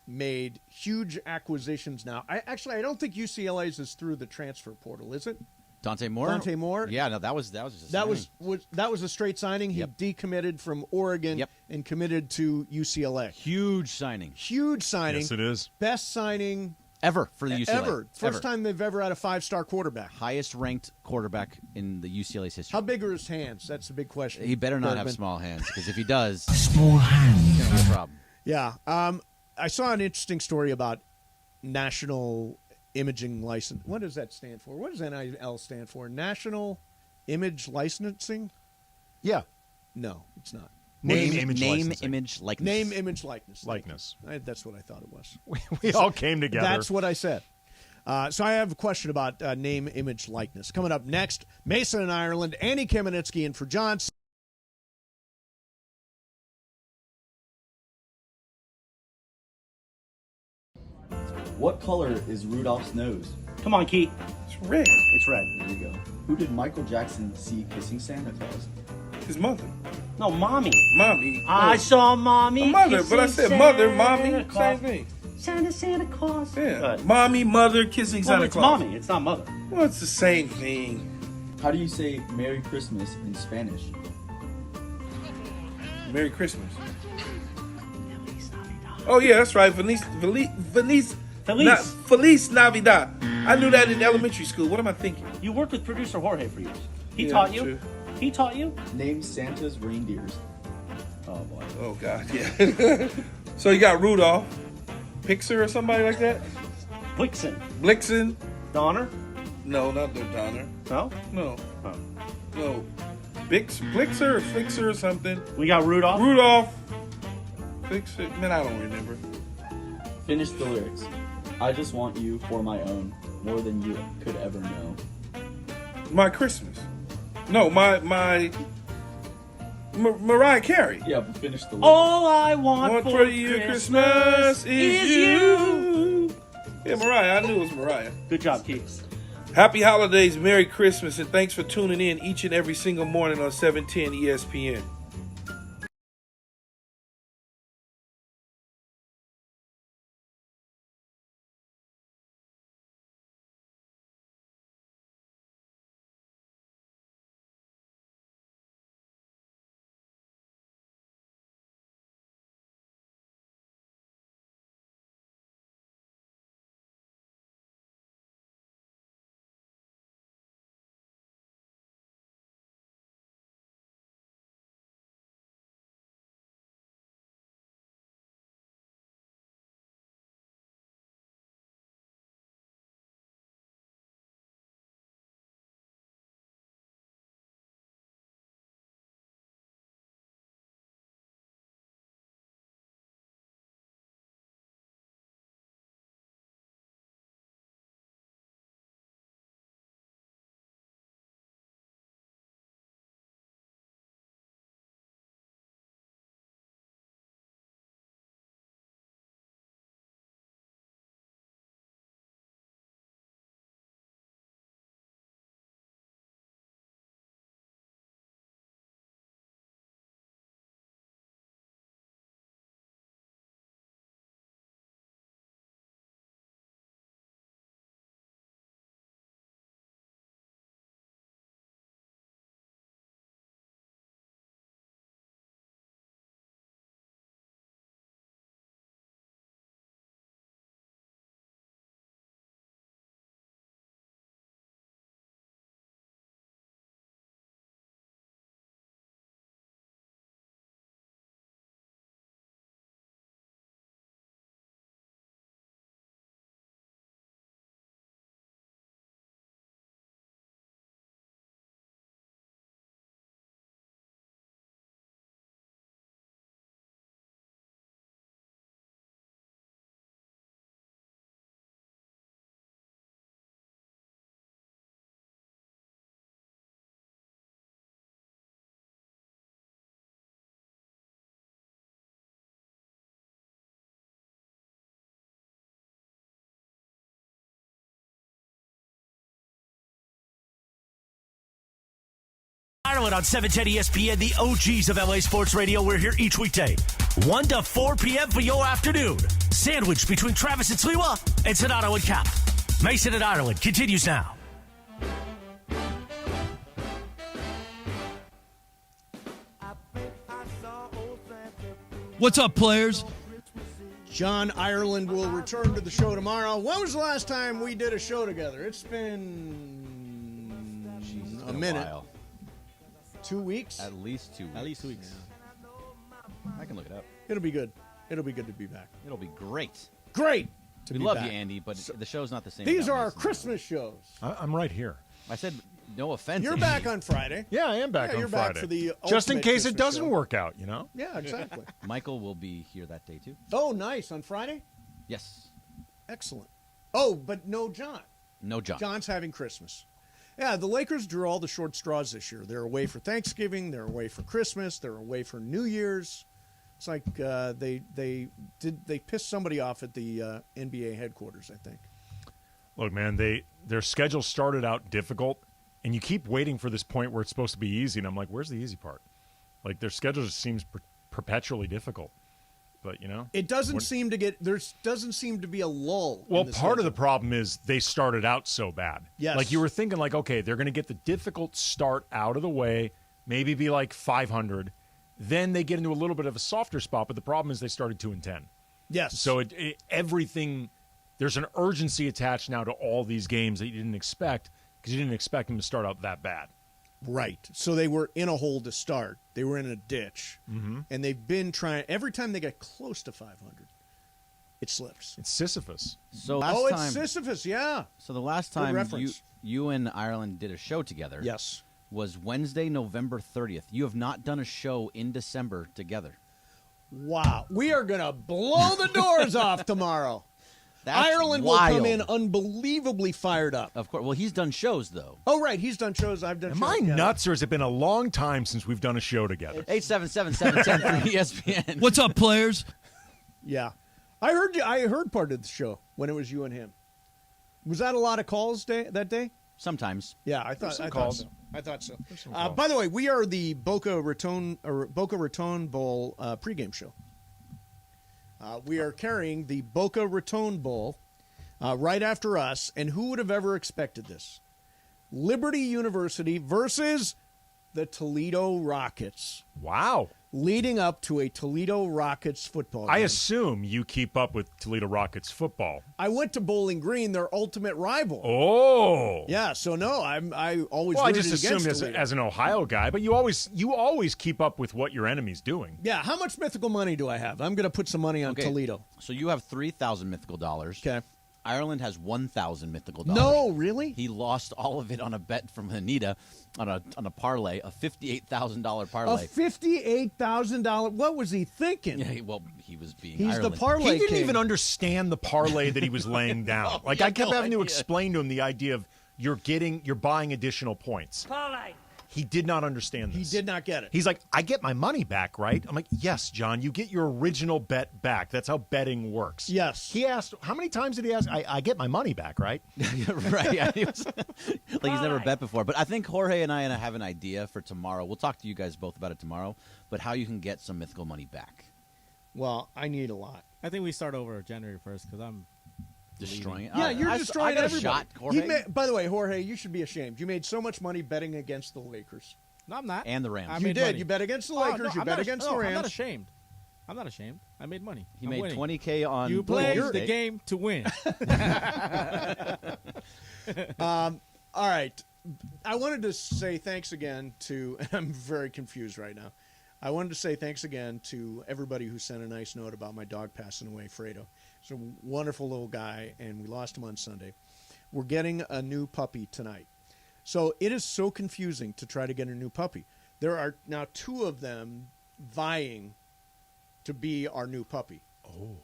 made huge acquisitions now. I don't think UCLA's is through the transfer portal, is it? Dante Moore? Yeah, no, that was just a signing. That was a straight signing. He decommitted from Oregon and committed to UCLA. Huge signing. Yes, it is. Best signing ever for the UCLA. Ever. First time they've ever had a 5-star quarterback. Highest ranked quarterback in the UCLA's history. How big are his hands? That's the big question. He better not have small hands, because if he does, small hands, it's going to be a problem. Yeah. I saw an interesting story about National Imaging License. What does that stand for? What does NIL stand for? National Image Licensing? Yeah. No, it's not. Name, image, likeness. Name, image, likeness. Likeness. That's what I thought it was. We all came together. That's what I said. So I have a question about name, image, likeness. Coming up next, Mason in Ireland, Andy Kamenetsky in for John. What color is Rudolph's nose? Come on, Keith. It's red. It's red. There you go. Who did Michael Jackson see kissing Santa Claus? His mother. No, mommy. Mommy. I saw mommy. A mother, but I kissing said mother, Santa mommy, Claus. same thing. Santa Claus. Yeah. Mommy, mother, kissing Santa it's Claus. mommy. It's not mother. Well, it's the same thing. How do you say Merry Christmas in Spanish? Merry Christmas. Oh yeah, that's right. Feliz Navidad. I knew that in elementary school. What am I thinking? You worked with producer Jorge for years. He Yeah, taught you. true. He taught you. Name Santa's reindeers. Oh boy. Oh God, yeah. So you got Rudolph, Pixar or somebody like that. Blitzen. Donner. No, not the Donner. No. No. Oh. No. Blixer or Flixer or something. We got Rudolph. Rudolph. Flixer. Man, I don't remember. Finish the lyrics. I just want you for my own, more than you could ever know. My Christmas. No, my Mariah Carey. Yeah, but finish the lyrics. All I want for you Christmas is you. Yeah, Mariah. I knew it was Mariah. Good job, Keith. Happy holidays, Merry Christmas, and thanks for tuning in each and every single morning on 710 ESPN. Ireland on 710 ESPN, the OGs of LA Sports Radio. We're here each weekday, 1 to 4 p.m. for your afternoon. Sandwich between Travis and Sliwa and Sonato and Cap. Mason and Ireland continues now. What's up, players? John Ireland will return to the show tomorrow. When was the last time we did a show together? It's been a minute. 2 weeks? At least 2 weeks. At least 2 weeks. I can look it up. It'll be good. It'll be good to be back. It'll be great. Great. We love you, Andy, but the show's not the same. These are our Christmas shows. I'm right here. I said no offense. You're back on Friday. Yeah, I am back on you're Friday. Back for the just in ultimate case it Christmas doesn't show. work out, you know? Yeah, exactly. Michael will be here that day, too. Oh, nice. On Friday? Yes. Excellent. Oh, but no John. No John. John's having Christmas. Yeah, the Lakers drew all the short straws this year. They're away for Thanksgiving. They're away for Christmas. They're away for New Year's. It's like they pissed somebody off at the NBA headquarters, I think. Look, man, their schedule started out difficult, and you keep waiting for this point where it's supposed to be easy, and I'm like, where's the easy part? Like, their schedule just seems perpetually difficult. But, you know. It doesn't seem to get – there doesn't seem to be a lull. Well, in the part of schedule. the problem is they started out so bad. Yes. Like, you were thinking, like, okay, they're going to get the difficult start out of the way, maybe be like 500. Then they get into a little bit of a softer spot, but the problem is they started 2-10. Yes. So everything – there's an urgency attached now to all these games that you didn't expect because you didn't expect them to start out that bad. Right. So they were in a hole to start. They were in a ditch. Mm-hmm. And they've been trying – every time they get close to 500, it slips. It's Sisyphus. So it's Sisyphus, yeah. So the last Good time reference. you and Ireland did a show together Yes. was Wednesday, November 30th. You have not done a show in December together. Wow. We are going to blow the doors off tomorrow. That's Ireland wild. will come in unbelievably fired up. Of course. Well, he's done shows, though. Oh, right. He's done shows. I've done Am shows. I together. nuts, or has it been a long time since we've done a show together? 877-710 ESPN. What's up, players? Yeah. I heard part of the show when it was you and him. Was that a lot of calls that day? Sometimes. Yeah, I thought calls. so. I thought so. calls. By the way, we are the Boca Raton Bowl pregame show. We are carrying the Boca Raton Bowl right after us, and who would have ever expected this? Liberty University versus the Toledo Rockets. Wow. Leading up to a Toledo Rockets football game. I assume you keep up with Toledo Rockets football. I went to Bowling Green, their ultimate rival. Oh. Yeah, so no, I always Well, I rooted just assumed against Toledo. as an Ohio guy, but you always keep up with what your enemy's doing. Yeah, how much mythical money do I have? I'm going to put some money on Okay, Toledo. So you have 3,000 mythical dollars. Okay. Ireland has 1,000 mythical dollars. No, really? He lost all of it on a bet from Anita on a parlay, a $58,000 parlay. A $58,000. What was he thinking? Yeah, well, he was being He's Ireland. the parlay He didn't king. even understand the parlay that he was laying down. Like, I kept having to explain to him the idea of you're buying additional points. Parlay. He did not understand this. He did not get it. He's like, I get my money back, right? I'm like, yes, John, you get your original bet back. That's how betting works. Yes. He asked, how many times did he ask? I get my money back, right? Right. Yeah, he was, like he's never bet before. But I think Jorge and I have an idea for tomorrow. We'll talk to you guys both about it tomorrow, but how you can get some mythical money back. Well, I need a lot. I think we start over January 1st because I'm destroying it. Yeah, you're destroying I got everybody. a shot, Jorge. By the way, Jorge, you should be ashamed. You made so much money betting against the Lakers. No, I'm not. And the Rams. I You made did. money. You bet against the Oh, Lakers. no, You bet against the Rams. I'm not ashamed. I'm not ashamed. I made money. He I'm made winning. $20K on You play Thursday. the game to win. All right. I wanted to say thanks again to – I'm very confused right now. I wanted to say thanks again to everybody who sent a nice note about my dog passing away, Fredo. He's a wonderful little guy, and we lost him on Sunday. We're getting a new puppy tonight. So it is so confusing to try to get a new puppy. There are now two of them vying to be our new puppy. Oh.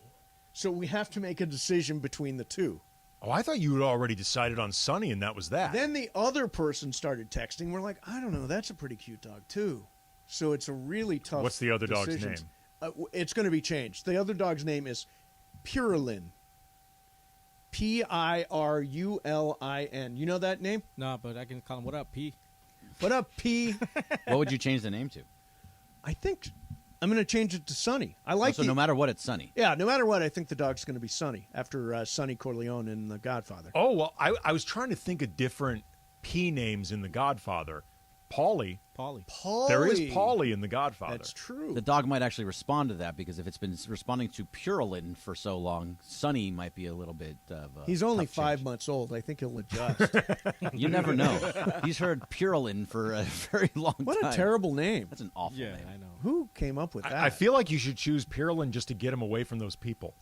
So we have to make a decision between the two. Oh, I thought you had already decided on Sonny, and that was that. Then the other person started texting. We're like, I don't know, that's a pretty cute dog, too. So it's a really tough What's the other dog's decision. name? It's going to be changed. The other dog's name is Purulin. Pirulin. You know that name? No, but I can call him, what up, P? What up, P? What would you change the name to? I think I'm going to change it to Sonny. I like So no matter what, it's Sonny. Yeah, no matter what, I think the dog's going to be Sonny after Sonny Corleone in The Godfather. Oh, well, I was trying to think of different P names in The Godfather. Paulie. There is Paulie in The Godfather. That's true. The dog might actually respond to that because if it's been responding to Purolin for so long, Sonny might be a little bit of a He's only tough 5 months old. I think he'll adjust. You never know. He's heard Purolin for a very long time. What a terrible name. That's an awful name. I know. Who came up with that? I feel like you should choose Purolin just to get him away from those people.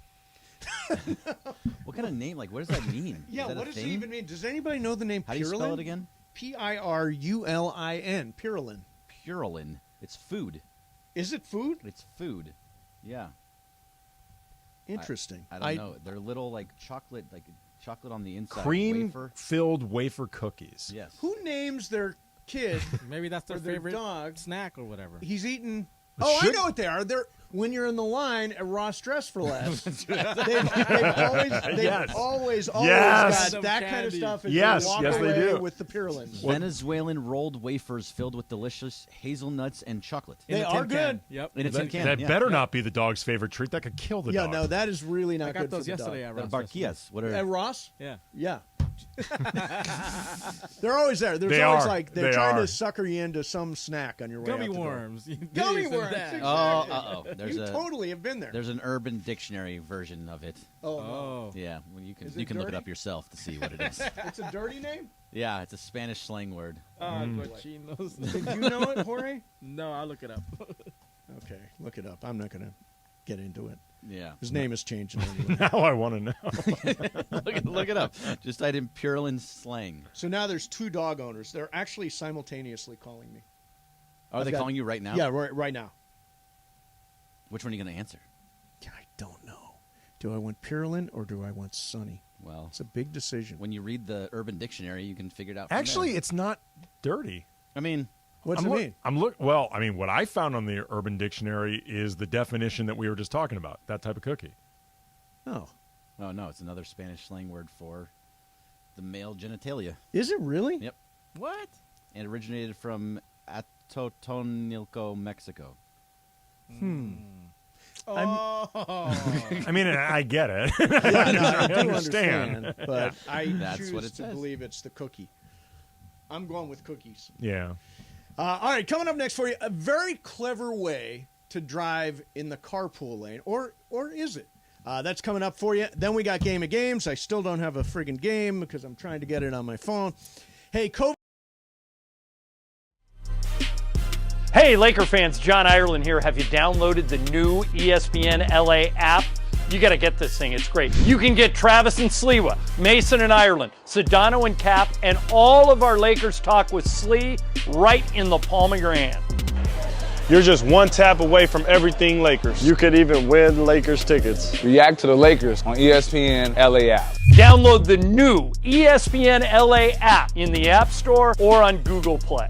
What kind of name? Like, what does that mean? Yeah, Is that what a does it thing? even mean? Does anybody know the name How do you Purolin? spell it again? Pirulin. Purolin. Purolin. It's food. Is it food? It's food. Yeah. Interesting. I don't know. They're little like chocolate on the inside. wafer. Cream-filled wafer cookies. Yes. Who names their kid Maybe that's their or their favorite dog snack or whatever. He's eating. Oh, I know what they are. They're when you're in the line at Ross Dress for Less. they've always Yes. got that kind of stuff. As Yes, they walk yes, they away do. with the Purolins. Venezuelan rolled wafers filled with delicious hazelnuts and chocolate. They are good. Yep. In a tin can. That yeah. better not be the dog's favorite treat. That could kill the Yeah, dog. no, that is really not I got good those for the yesterday dog. at Ross. Barquillas. What are At Ross? Yeah. Yeah. They're always there. There's They always are. like they're They trying are. to sucker you into some snack on your way Gummy out the door. worms. Gummy This and worms. that. Exactly. Oh, uh-oh. There's you a totally have been there. There's an Urban Dictionary version of it. Oh. Yeah, well, you Is can it look it dirty? up yourself to see what it is. It's a dirty name? Yeah, it's a Spanish slang word. Cochinos. Did you know it, Jorge? No, I'll look it up. Okay, look it up. I'm not going to get into it. Yeah. His name is changing. Anyway. Now I want to know. Look it up. Just type in Purolin slang. So now there's 2 dog owners. They're actually simultaneously calling me. Are they calling you right now? Yeah, right now. Which one are you going to answer? I don't know. Do I want Purolin or do I want Sonny? Well, it's a big decision. When you read the Urban Dictionary, you can figure it out. From Actually, there. it's not dirty. I mean, what's it mean? Well, I mean, what I found on the Urban Dictionary is the definition that we were just talking about. That type of cookie. Oh. Oh, no, it's another Spanish slang word for the male genitalia. Is it really? Yep. What? And it originated from Atotonilco, Mexico. I mean, I get it. I do understand. But Yeah. I That's choose what it to says. believe it's the cookie. I'm going with cookies. Yeah. All right, coming up next for you, a very clever way to drive in the carpool lane, or is it? That's coming up for you. Then we got Game of Games. I still don't have a friggin' game because I'm trying to get it on my phone. Hey, COVID. Hey, Laker fans, John Ireland here. Have you downloaded the new ESPN LA app? You got to get this thing. It's great. You can get Travis and Sliwa, Mason and Ireland, Sedano and Cap, and all of our Lakers talk with Slee right in the palm of your hand. You're just one tap away from everything Lakers. You could even win Lakers tickets. React to the Lakers on ESPN LA app. Download the new ESPN LA app in the App Store or on Google Play.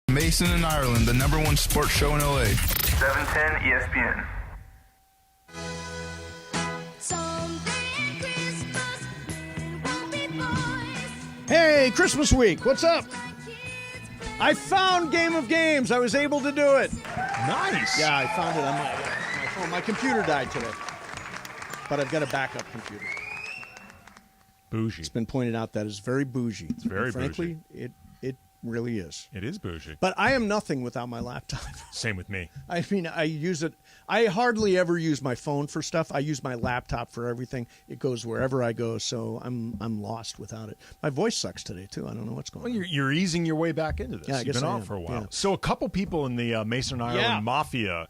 Mason and Ireland, the #1 sports show in LA. 710 ESPN. Hey, Christmas week. What's up? I found Game of Games. I was able to do it. Nice. Yeah, I found it on my phone. My computer died today, but I've got a backup computer. Bougie. It's been pointed out that is very bougie. It's very frankly, bougie. It really is. It is bougie. But I am nothing without my laptop. Same with me. I mean, I use it. I hardly ever use my phone for stuff. I use my laptop for everything. It goes wherever I go, so I'm lost without it. My voice sucks today too. I don't know what's going on. You're easing your way back into this. Yeah, I guess You've been I off am. for a while. Yeah. So a couple people in the Mason Ireland Mafia,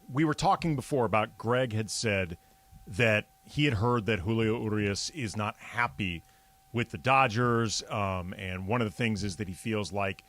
we were talking before about Greg had said that he had heard that Julio Urias is not happy with the Dodgers, and one of the things is that he feels like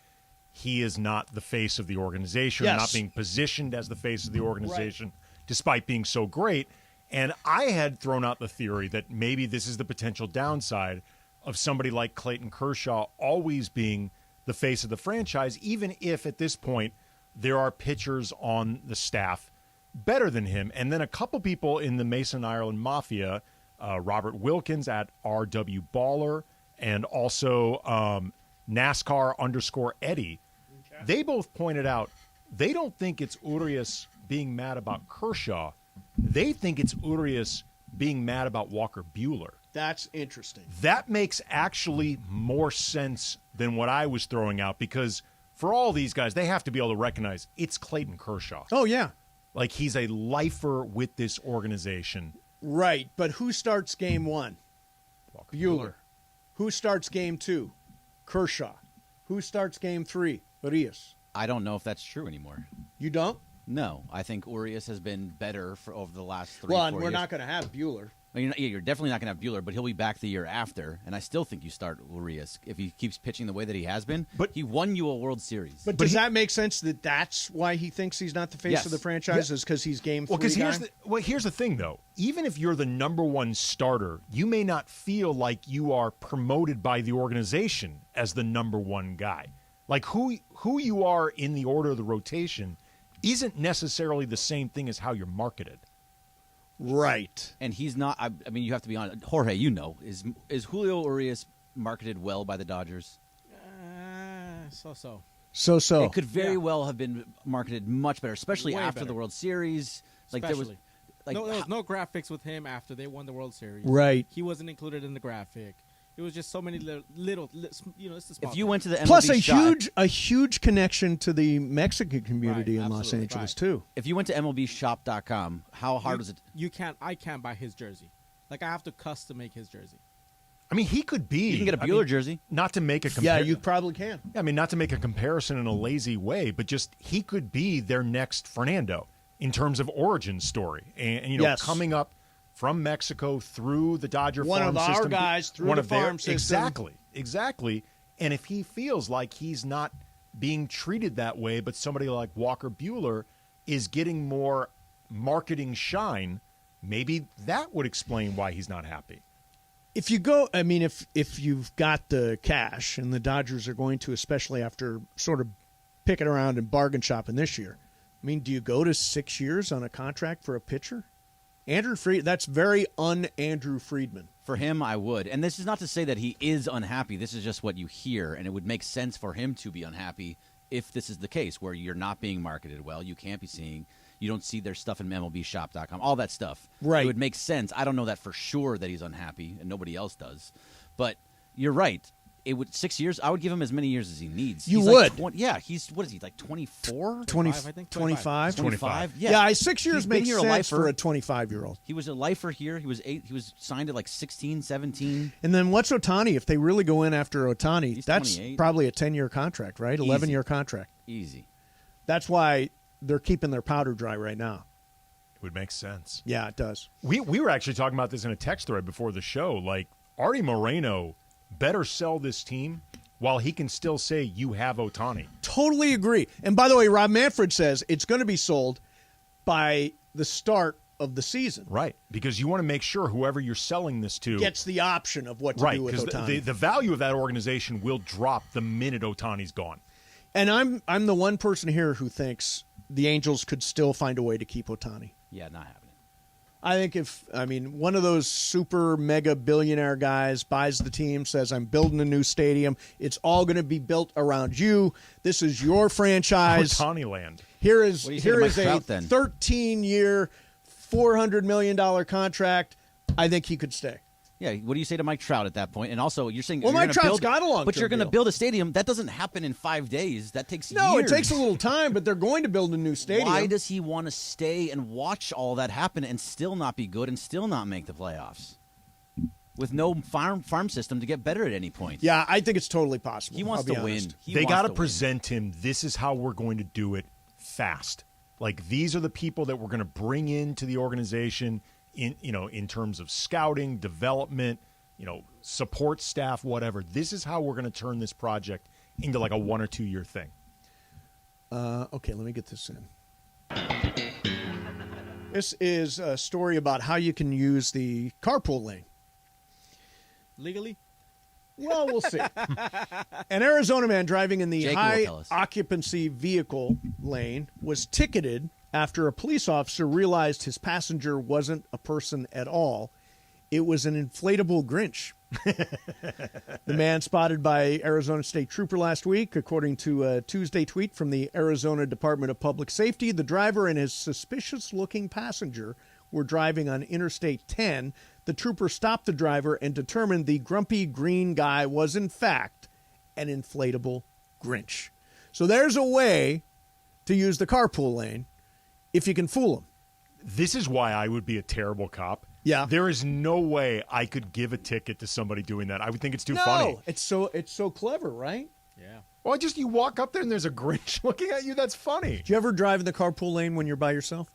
he is not the face of the organization, not being positioned as the face of the organization, despite being so great. And I had thrown out the theory that maybe this is the potential downside of somebody like Clayton Kershaw always being the face of the franchise, even if at this point there are pitchers on the staff better than him. And then a couple people in the Mason Ireland Mafia, Robert Wilkins at RW Baller, and also NASCAR_Eddie, they both pointed out they don't think it's Urias being mad about Kershaw. They think it's Urias being mad about Walker Buehler. That's interesting. That makes actually more sense than what I was throwing out, because for all these guys, they have to be able to recognize it's Clayton Kershaw. Oh, yeah. Like, he's a lifer with this organization. Right, but who starts game one? Buehler. Who starts game two? Kershaw. Who starts game three? Urias. I don't know if that's true anymore. You don't? No, I think Urias has been better for over the last 3 Well, 4 and we're years. not going to have Buehler. I mean, you're definitely not going to have Buehler, but he'll be back the year after, and I still think you start Urias if he keeps pitching the way that he has been. But he won you a World Series. But does that make sense that that's why he thinks he's not the face of the franchise, is because he's game three guy? Here's the thing, though. Even if you're the #1 starter, you may not feel like you are promoted by the organization as the #1 guy. Like, who you are in the order of the rotation isn't necessarily the same thing as how you're marketed. Right. And he's not. I mean, you have to be honest. Jorge, you know, is Julio Urias marketed well by the Dodgers? So. It could very well have been marketed much better, especially Way after better. the World Series. Like there was, there was no graphics with him after they won the World Series. Right. He wasn't included in the graphic. It was just so many little it's a small if you went to the MLB Plus shop, a huge connection to the Mexican community in Los Angeles too. If you went to MLBshop.com, how hard was it? I can't buy his jersey. Like, I have to custom make his jersey. I mean, he could be. You can get a Buehler jersey. Not to make a Yeah, you probably can. I mean, not to make a comparison in a lazy way, but just he could be their next Fernando in terms of origin story. And coming up from Mexico through the Dodger One farm of system. our guys through the farm system. Exactly. And if he feels like he's not being treated that way, but somebody like Walker Buehler is getting more marketing shine, maybe that would explain why he's not happy. If you go, I mean, if you've got the cash, and the Dodgers are going to, especially after sort of picking around and bargain shopping this year, I mean, do you go to 6 years on a contract for a pitcher? Andrew Friedman, that's very un-Andrew Friedman. For him, I would. And this is not to say that he is unhappy. This is just what you hear, and it would make sense for him to be unhappy if this is the case, where you're not being marketed well, you can't be seeing, you don't see their stuff in MLBshop.com, all that stuff. Right. It would make sense. I don't know that for sure that he's unhappy, and nobody else does. But you're right. It would 6 years. I would give him as many years as he needs. You he's would. Like he's what is he, like 24? 25, I think. 25. Yeah. Yeah, 6 years He's been makes here a sense lifer. for a 25-year-old. He was a lifer here. He was signed at like 16, 17. And then what's Ohtani? If they really go in after Ohtani, He's that's 28. probably a 10-year contract, right? 11-year contract. Easy. That's why they're keeping their powder dry right now. It would make sense. Yeah, it does. We were actually talking about this in a text thread before the show. Like, Artie Moreno better sell this team while he can still say you have Ohtani. Totally agree. And by the way, Rob Manfred says it's going to be sold by the start of the season. Right, because you want to make sure whoever you're selling this to Gets the option of what to do with because Ohtani. the value of that organization will drop the minute Ohtani's gone. And I'm the one person here who thinks the Angels could still find a way to keep Ohtani. Yeah, not happening. I think one of those super mega billionaire guys buys the team, says, I'm building a new stadium. It's all going to be built around you. This is your franchise. Ohtani land. Here is a Trout, then? 13-year, $400 million contract. I think he could stay. Yeah, what do you say to Mike Trout at that point? And also, you're saying, well, Mike Trout's got a long-term but you're going to deal. build a stadium. That doesn't happen in 5 days. That takes No, years. it takes a little time, but they're going to build a new stadium. Why does he want to stay and watch all that happen and still not be good and still not make the playoffs? With no farm system to get better at any point. Yeah, I think it's totally possible. He wants to win. They got to present him, this is how we're going to do it fast. Like, these are the people that we're going to bring into the organization in terms of scouting, development, support staff, whatever. This is how we're going to turn this project into like a 1 or 2 year thing. Okay, let me get this in. This is a story about how you can use the carpool lane. Legally? Well, we'll see. An Arizona man driving in the Jake will high tell us. occupancy vehicle lane was ticketed after a police officer realized his passenger wasn't a person at all. It was an inflatable Grinch. The man spotted by Arizona State Trooper last week, according to a Tuesday tweet from the Arizona Department of Public Safety. The driver and his suspicious-looking passenger were driving on Interstate 10. The trooper stopped the driver and determined the grumpy green guy was, in fact, an inflatable Grinch. So there's a way to use the carpool lane if you can fool them. This is why I would be a terrible cop. Yeah. There is no way I could give a ticket to somebody doing that. I would think it's too funny. It's so clever, right? Yeah. Well, you walk up there and there's a Grinch looking at you. That's funny. Do you ever drive in the carpool lane when you're by yourself?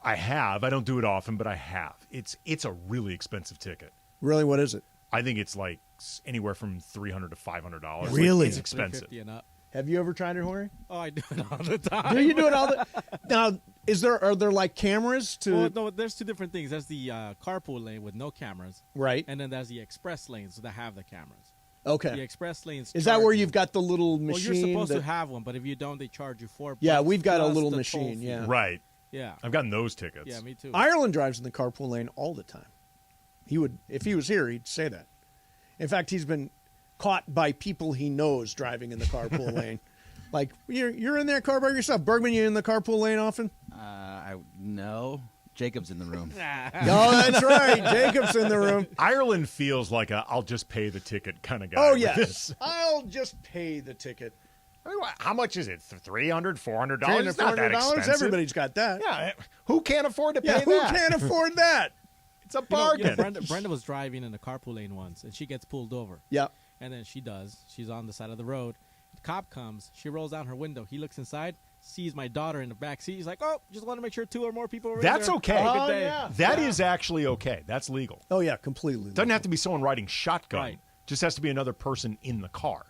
I have. I don't do it often, but I have. It's a really expensive ticket. Really? What is it? I think it's like anywhere from $300 to $500. Really? It's expensive. $350 and up. Have you ever tried it, Jorge? Oh, I do it all the time. Do you do it all the Now, are there like cameras to Well, no, there's two different things. There's the carpool lane with no cameras. Right. And then there's the express lanes that have the cameras. Okay. The express lanes Is that where charge you've got the little Well, machine? you're supposed that- to have one, but if you don't, they charge you $4. Yeah, we've got a plus little the machine, toll fee. yeah. Right. Yeah. I've gotten those tickets. Yeah, me too. Ireland drives in the carpool lane all the time. He would, if he was here, he'd say that. In fact, he's been caught by people he knows driving in the carpool lane. Like, you're in that car by yourself. Bergman, you in the carpool lane often? No. Jacob's in the room. Oh, that's right. Jacob's in the room. Ireland feels like I'll just pay the ticket kind of guy. Oh, with yes. this. I'll just pay the ticket. I mean, how much is it? $300, $400? $300, It's not that expensive. Everybody's got that. Yeah, who can't afford to pay Yeah, that? who can't afford that? It's a bargain. Brenda was driving in the carpool lane once, and she gets pulled over. Yeah. And then she does. She's on the side of the road. The cop comes. She rolls down her window. He looks inside, sees my daughter in the back seat. He's like, oh, just want to make sure 2 or more people are in That's there. okay. Have a good day. That is actually okay. That's legal. Oh, yeah, completely. Doesn't have to be someone riding shotgun. Right. Just has to be another person in the car.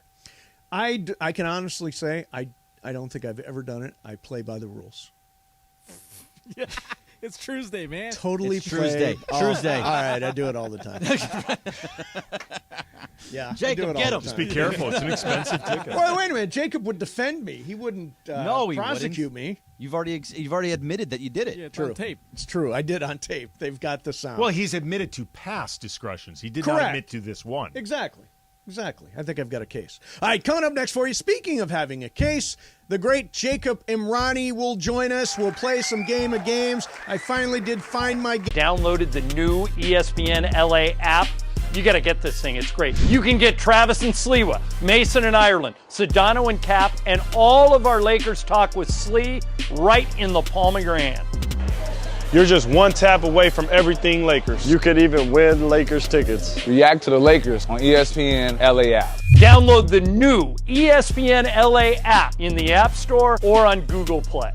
I can honestly say I don't think I've ever done it. I play by the rules. Yeah. It's Tuesday, man. Totally It's play. Tuesday. Tuesday. All right, I do it all the time. Yeah, I Jacob, do it all get the him. time. Just be careful. It's an expensive ticket. Well, wait a minute. Jacob would defend me. He wouldn't No, he prosecute wouldn't. me. You've already admitted that you did it. Yeah, it's True. on tape. It's true. I did on tape. They've got the sound. Well, he's admitted to past discretions. He did not Correct. admit to this one. Exactly. I think I've got a case. All right, coming up next for you, speaking of having a case, the great Jacob Imrani will join us. We'll play some game of games. I finally did find my game. Downloaded the new ESPN LA app. You got to get this thing. It's great. You can get Travis and Sliwa, Mason and Ireland, Sedano and Cap, and all of our Lakers talk with Slee right in the palm of your hand. You're just one tap away from everything Lakers. You could even win Lakers tickets. React to the Lakers on ESPN LA app. Download the new ESPN LA app in the App Store or on Google Play.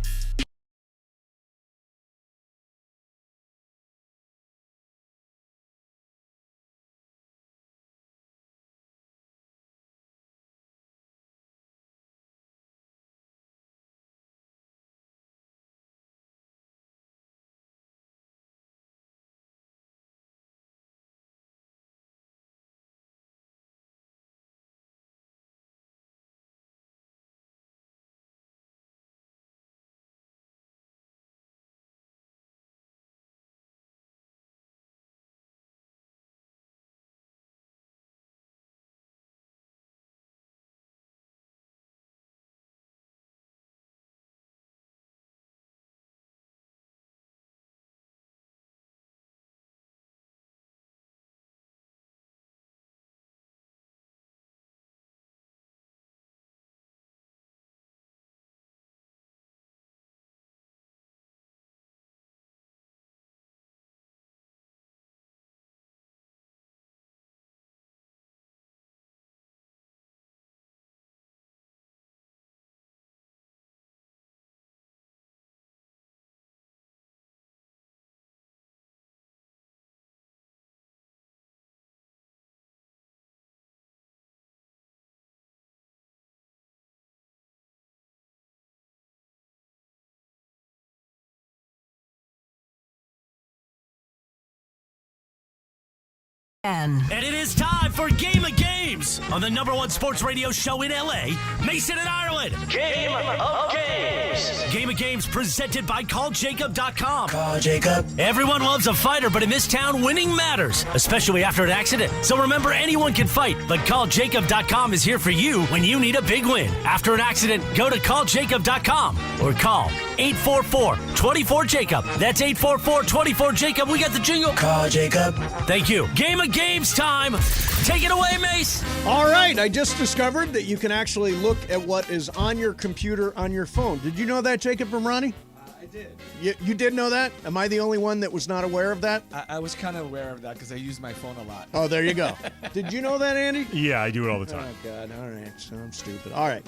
And it is time for Game of Games on the number one sports radio show in L.A., Mason and Ireland. Game of Games. Game of Games presented by CallJacob.com. Call Jacob. Everyone loves a fighter, but in this town, winning matters, especially after an accident. So remember, anyone can fight, but CallJacob.com is here for you when you need a big win. After an accident, go to CallJacob.com or call 844-24-JACOB. That's 844-24-JACOB. We got the jingle. Call Jacob. Thank you. Game of Games time. Take it away, Mace. All right. I just discovered that you can actually look at what is on your computer on your phone. Did you know that, Jacob and Ronnie? I did. You did know that? Am I the only one that was not aware of that? I was kind of aware of that because I use my phone a lot. Oh, there you go. Did you know that, Andy? Yeah, I do it all the time. Oh, God. All right. So I'm stupid. All right.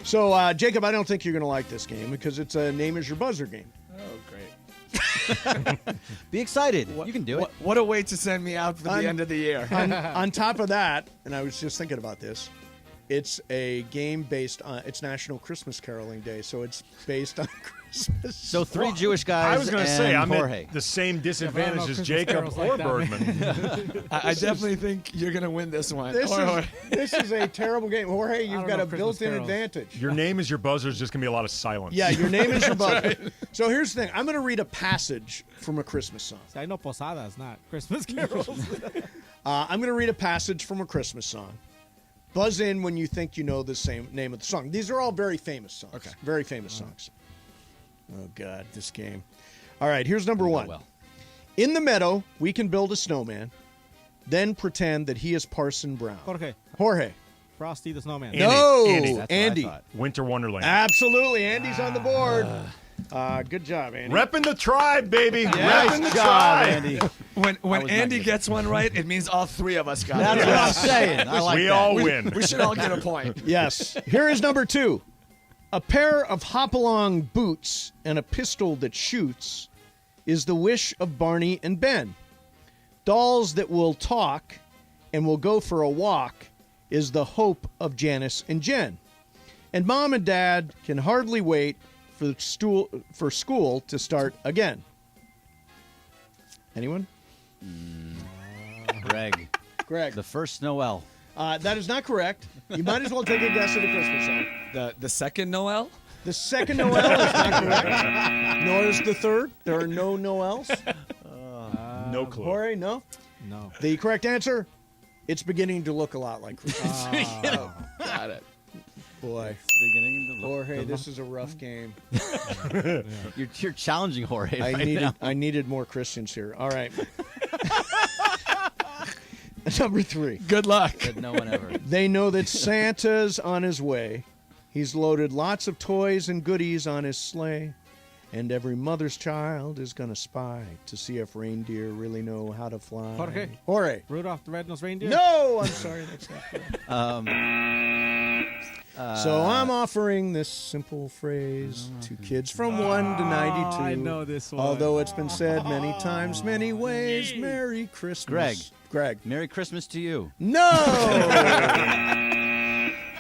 So, Jacob, I don't think you're going to like this game because it's a name is your buzzer game. Oh, great. Be excited. You can do it. What a way to send me out for the end of the year. on top of that, and I was just thinking about this, it's a game based on, it's National Christmas Caroling Day, so it's based on Christmas. So three Jewish guys. I was going to say, I'm Jorge. at the same disadvantage as Jacob or Birdman. I definitely think you're going to win this one. This is a terrible game. Jorge, you've got a built-in advantage. Your name is your buzzer is just going to be a lot of silence. Yeah, your name is your buzzer. Right. So here's the thing. I'm going to read a passage from a Christmas song. I know Posadas, not Christmas carols. I'm going to read a passage from a Christmas song. Buzz in when you think you know the same name of the song. These are all very famous songs. Okay. Very famous songs. Oh, God, this game. All right, here's number one. Well. In the meadow, we can build a snowman, then pretend that he is Parson Brown. Jorge. Frosty the Snowman. Andy. Winter Wonderland. Absolutely. Andy's on the board. Good job, Andy. Repping the tribe, baby. Nice Repping the job, tribe. Andy. When Andy gets one right, it means all three of us got it. That's what I'm saying. I like we that. all win. We should all get a point. Yes. Here is number two. A pair of hop-along boots and a pistol that shoots is the wish of Barney and Ben. Dolls that will talk and will go for a walk is the hope of Janice and Jen. And Mom and Dad can hardly wait for school to start again. Anyone? Greg. The first Noel. That is not correct. You might as well take a guess at a Christmas song. The second Noel? The second Noel is not correct. Nor is the third. There are no Noels. No clue. Jorge, no? No. The correct answer, it's beginning to look a lot like Christmas. Got it. Boy. Jorge, this is a rough game. You're challenging Jorge now. I needed more Christians here. All right. Number three. Good luck. Said no one ever. They know that Santa's on his way. He's loaded lots of toys and goodies on his sleigh. And every mother's child is going to spy to see if reindeer really know how to fly. Jorge. Rudolph the Red-Nosed Reindeer? No, I'm sorry. That's not correct. So I'm offering this simple phrase to kids from 1 to 92. I know this one. Although it's been said many times, many ways. Merry Christmas. Greg. Merry Christmas to you. No!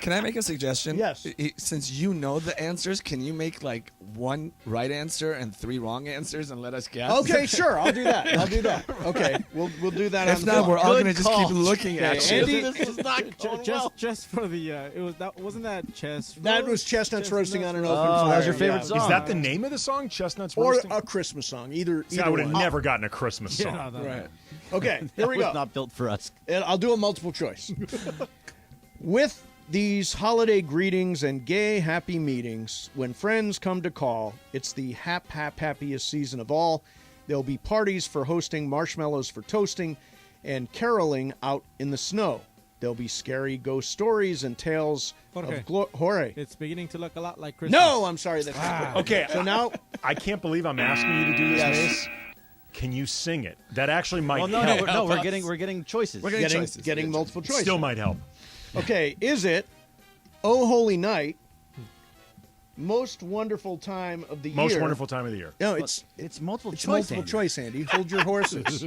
Can I make a suggestion? Yes. Since you know the answers, can you make like one right answer and 3 wrong answers and let us guess? Okay, sure. I'll do that. Okay, we'll do that. If on not, the we're all Good going to just call. keep looking at you. Andy, This is not going well. Just for the wasn't that chess? that was Chestnuts Roasting on an Open Oh, Fire. that was your favorite song. Is that the name of the song? Chestnuts Or Roasting? a Christmas song. Either See, I would have one. never gotten a Christmas song. Right. Okay, here we That go. was not built for us. And I'll do a multiple choice. With these holiday greetings and gay happy meetings, when friends come to call, it's the happiest season of all. There'll be parties for hosting, marshmallows for toasting, and caroling out in the snow. There'll be scary ghost stories and tales of Jorge. It's beginning to look a lot like Christmas. No, I'm sorry. That's not correct. Okay, So now, I can't believe I'm asking you to do this, Yes. Mace. Can you sing it? That actually might Well, help. no, we're getting choices. We're getting choices. getting multiple choices. Still might help. Okay, is it Oh Holy Night, most wonderful time of the year? Most wonderful time of the year. No, it's multiple it's choice. multiple Andy. choice, Andy. Hold your horses.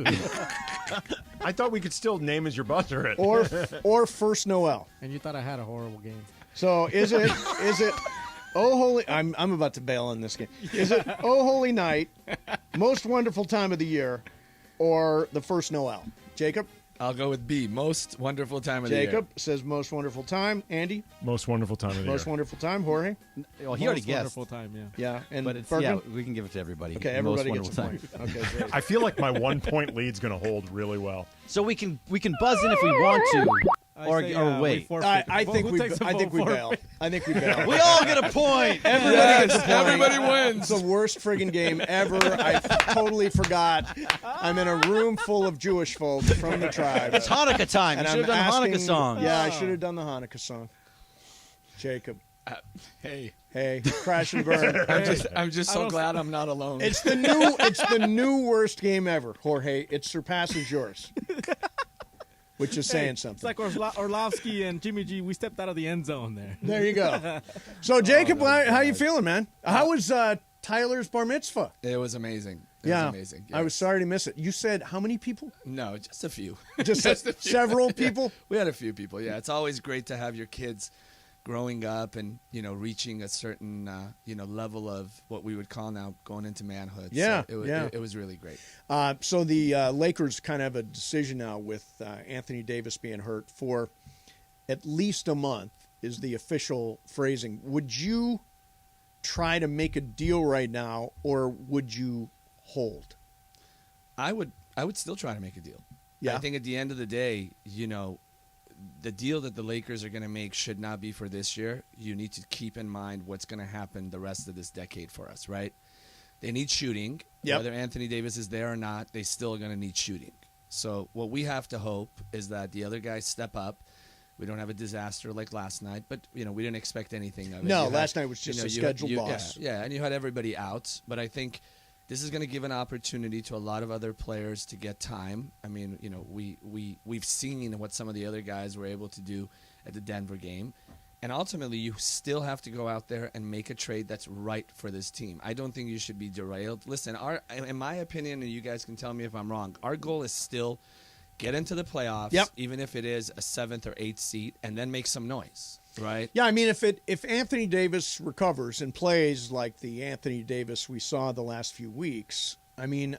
I thought we could still name as your buzzer it. or First Noel. And you thought I had a horrible game. So is it Oh Holy? I'm about to bail on this game. Is it Oh Holy Night, most wonderful time of the year, or the First Noel? Jacob? I'll go with B. Most wonderful time of the year. Jacob says most wonderful time. Andy? Most wonderful time of the year. Most wonderful time. Jorge? Well, he already guessed. Wonderful time, yeah. Yeah, and But it's, Bergman? we can give it to everybody. Okay, everybody Most gets a wonderful point. Okay, great. I feel like my 1 point lead's going to hold really well. So we can buzz in if we want to, or wait. I think we bail. I think we bail. We all get a point. Everybody gets a point. Everybody wins. It's the worst friggin' game ever. I totally forgot. I'm in a room full of Jewish folk from the tribe. It's Hanukkah time. You should have done a Hanukkah song. Yeah, I should have done the Hanukkah song. Jacob. Hey, crash and burn. I'm just so glad I'm not alone. It's the new worst game ever, Jorge. It surpasses yours. Which is saying something. It's like Orlovsky and Jimmy G. We stepped out of the end zone there. There you go. So, Jacob, how you feeling, man? How was Tyler's bar mitzvah? It was amazing. It was amazing. Yes. I was sorry to miss it. You said how many people? No, just a few. Just a few. Several people? We had a few people, yeah. It's always great to have your kids growing up and, reaching a certain, level of what we would call now going into manhood. Yeah, so it was really great. So the Lakers kind of have a decision now with Anthony Davis being hurt for at least a month is the official phrasing. Would you try to make a deal right now, or would you hold? I would still try to make a deal. Yeah. I think at the end of the day, the deal that the Lakers are going to make should not be for this year. You need to keep in mind what's going to happen the rest of this decade for us, right? They need shooting. Yep. Whether Anthony Davis is there or not, they still are going to need shooting. So what we have to hope is that the other guys step up. We don't have a disaster like last night, but, we didn't expect anything of it. No, last night was just a scheduled loss. Yeah, and you had everybody out. But I think this is going to give an opportunity to a lot of other players to get time. I mean, we've seen what some of the other guys were able to do at the Denver game. And ultimately, you still have to go out there and make a trade that's right for this team. I don't think you should be derailed. Listen, in my opinion, and you guys can tell me if I'm wrong, our goal is still get into the playoffs, even if it is a 7th or 8th seat, and then make some noise. Right. Yeah, I mean, if Anthony Davis recovers and plays like the Anthony Davis we saw the last few weeks, I mean,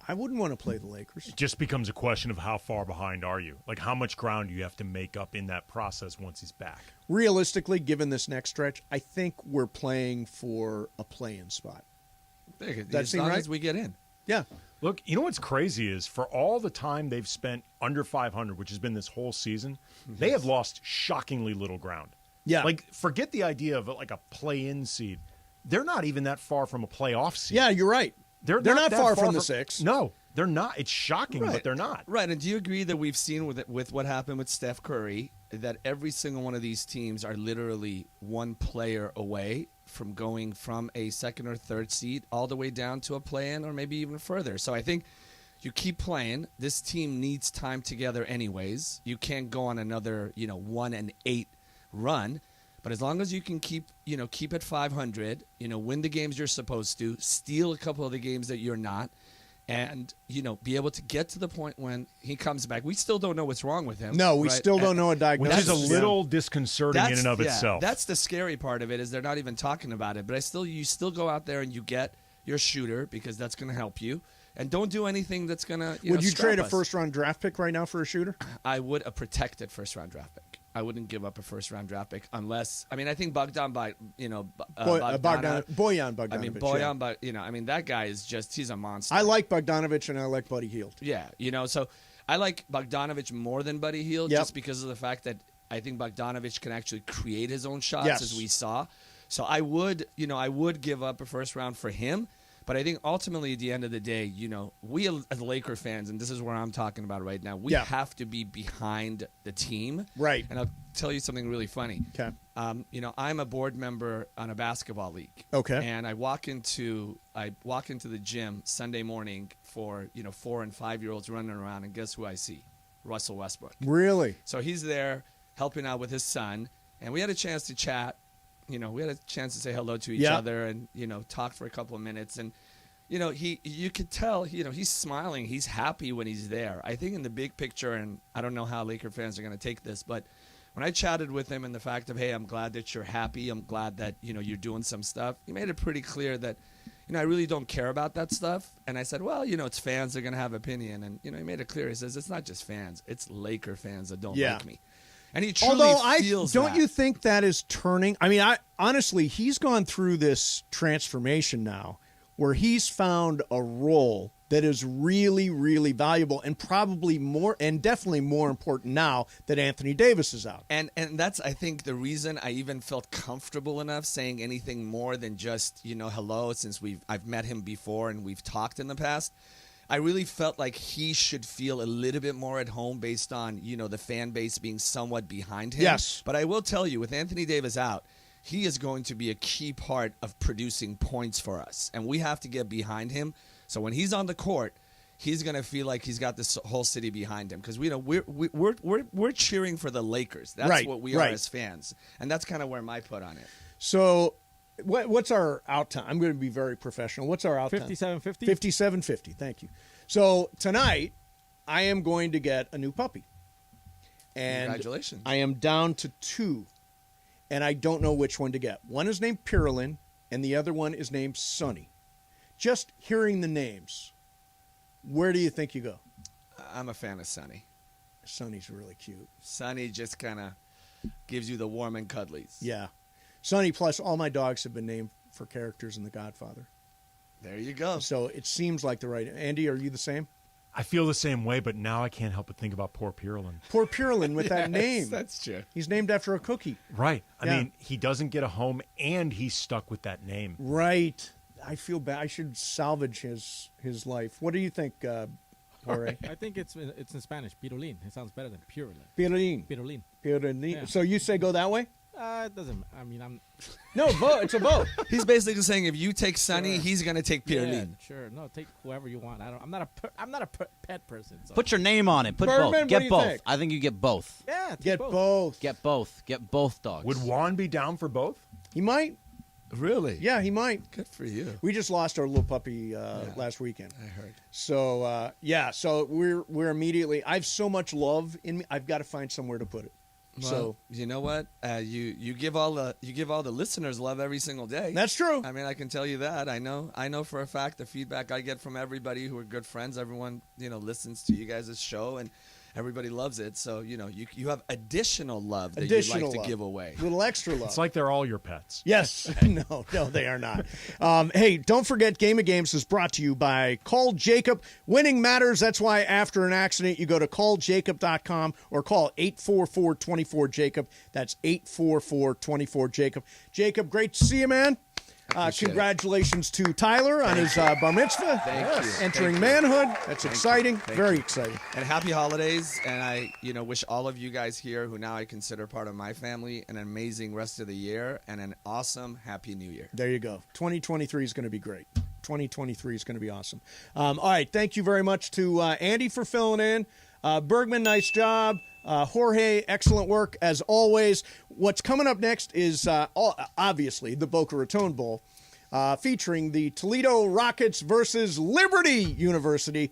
I wouldn't want to play the Lakers. It just becomes a question of how far behind are you? Like, how much ground do you have to make up in that process once he's back? Realistically, given this next stretch, I think we're playing for a play-in spot. As long as we get in. Yeah. Look, you know what's crazy is for all the time they've spent under 500, which has been this whole season, they have lost shockingly little ground. Yeah. Like, forget the idea of like a play-in seed. They're not even that far from a playoff seed. Yeah, you're right. They're not that far from the 6. No, they're not. It's shocking, Right. but they're not. Right, and do you agree that we've seen with what happened with Steph Curry, that every single one of these teams are literally one player away from going from a 2nd or 3rd seed all the way down to a play-in or maybe even further? So I think you keep playing. This team needs time together anyways. You can't go on another, 1-8 run. But as long as you can keep at 500, win the games you're supposed to, steal a couple of the games that you're not, and, be able to get to the point when he comes back. We still don't know what's wrong with him. No, we right? still don't know a diagnosis. Which is a little disconcerting in and of itself. That's the scary part of it, is they're not even talking about it. But you still go out there and you get your shooter, because that's going to help you. And don't do anything that's going to Would you trade a us. first-round draft pick right now for a shooter? I would, a protected first-round draft pick. I wouldn't give up a first-round draft pick unless, I think Bojan Bogdanovic, that guy is he's a monster. I like Bogdanovic and I like Buddy Hield. Yeah, so I like Bogdanovic more than Buddy Hield just because of the fact that I think Bogdanovic can actually create his own shots, as we saw. So I would give up a first round for him. But I think ultimately at the end of the day, we as Laker fans, and this is where I'm talking about right now, we have to be behind the team. Right. And I'll tell you something really funny. Okay. I'm a board member on a basketball league. Okay. And I walk into the gym Sunday morning for 4 and 5-year-olds running around, and guess who I see? Russell Westbrook. Really? So he's there helping out with his son, and we had a chance to chat. We had a chance to say hello to each other and, talk for a couple of minutes. And, you could tell, he's smiling. He's happy when he's there. I think in the big picture, and I don't know how Laker fans are going to take this, but when I chatted with him and the fact of, hey, I'm glad that you're happy. I'm glad that, you're doing some stuff. He made it pretty clear that, I really don't care about that stuff. And I said, well, it's fans. They're going to have opinion. And, he made it clear. He says, it's not just fans. It's Laker fans that don't like me. And he truly feels don't that. you think that is turning? I mean, honestly, he's gone through this transformation now where he's found a role that is really, really valuable and probably more and definitely more important now that Anthony Davis is out. And that's, I think, the reason I even felt comfortable enough saying anything more than just, hello, since I've met him before and we've talked in the past. I really felt like he should feel a little bit more at home based on, the fan base being somewhat behind him. Yes. But I will tell you, with Anthony Davis out, he is going to be a key part of producing points for us. And we have to get behind him. So when he's on the court, he's going to feel like he's got this whole city behind him. Because we're cheering for the Lakers. That's what we are as fans. And that's kind of where my put on it. So what's our out time? I'm going to be very professional. What's our out time? 57.50. 57.50. Thank you. So tonight, I am going to get a new puppy. And congratulations. I am down to 2, and I don't know which one to get. One is named Pirlin, and the other one is named Sonny. Just hearing the names, where do you think you go? I'm a fan of Sonny. Sonny's really cute. Sonny just kind of gives you the warm and cuddlies. Yeah. Sonny, plus all my dogs have been named for characters in The Godfather. There you go. So it seems like the right. Andy, are you the same? I feel the same way, but now I can't help but think about poor Pirlin. Poor Pirlin with that name. That's true. He's named after a cookie. Right. I mean, he doesn't get a home, and he's stuck with that name. Right. I feel bad. I should salvage his life. What do you think, Jorge? I think it's in Spanish. Pirulin. It sounds better than Pirulin. Pirulin. Pirulin. Yeah. So you say go that way? It doesn't. I mean, I'm. No, vote. It's a vote. He's basically saying if you take Sonny, he's gonna take Pirlin. Yeah, sure. No, take whoever you want. I'm not a pet person. So. Put your name on it. Put Bergman, both. what Get do you both. think? I think you get both. Yeah, Get both. Get both. Get both dogs. Would Juan be down for both? He might. Really? Yeah, he might. Good for you. We just lost our little puppy last weekend. I heard. So so we're immediately. I have so much love in me. I've got to find somewhere to put it. Well, so you know what? You give all the listeners love every single day. That's true. I mean, I can tell you that. I know for a fact the feedback I get from everybody who are good friends. Everyone listens to you guys' show and everybody loves it. So you have additional love that you'd like to give away. Little extra love. It's like they're all your pets. Yes. No, they are not. Hey, don't forget, Game of Games is brought to you by Call Jacob. Winning matters. That's why after an accident, you go to calljacob.com or call 844-24-JACOB. That's 844-24-JACOB. Jacob, great to see you, man. Congratulations to Tyler on his bar mitzvah. Thank you. Entering manhood. That's exciting. Very exciting. And happy holidays. And I, wish all of you guys here, who now I consider part of my family, an amazing rest of the year and an awesome Happy New Year. There you go. 2023 is going to be great. 2023 is going to be awesome. All right. Thank you very much to Andy for filling in. Bergman, nice job. Jorge, excellent work as always. What's coming up next is obviously the Boca Raton Bowl, featuring the Toledo Rockets versus Liberty University.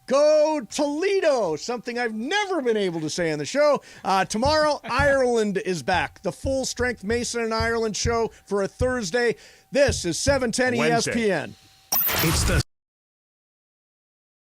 Go Toledo! Something I've never been able to say on the show. Tomorrow, Ireland is back. The full strength Mason and Ireland show for a Thursday. This is 710 Wednesday. ESPN. It's the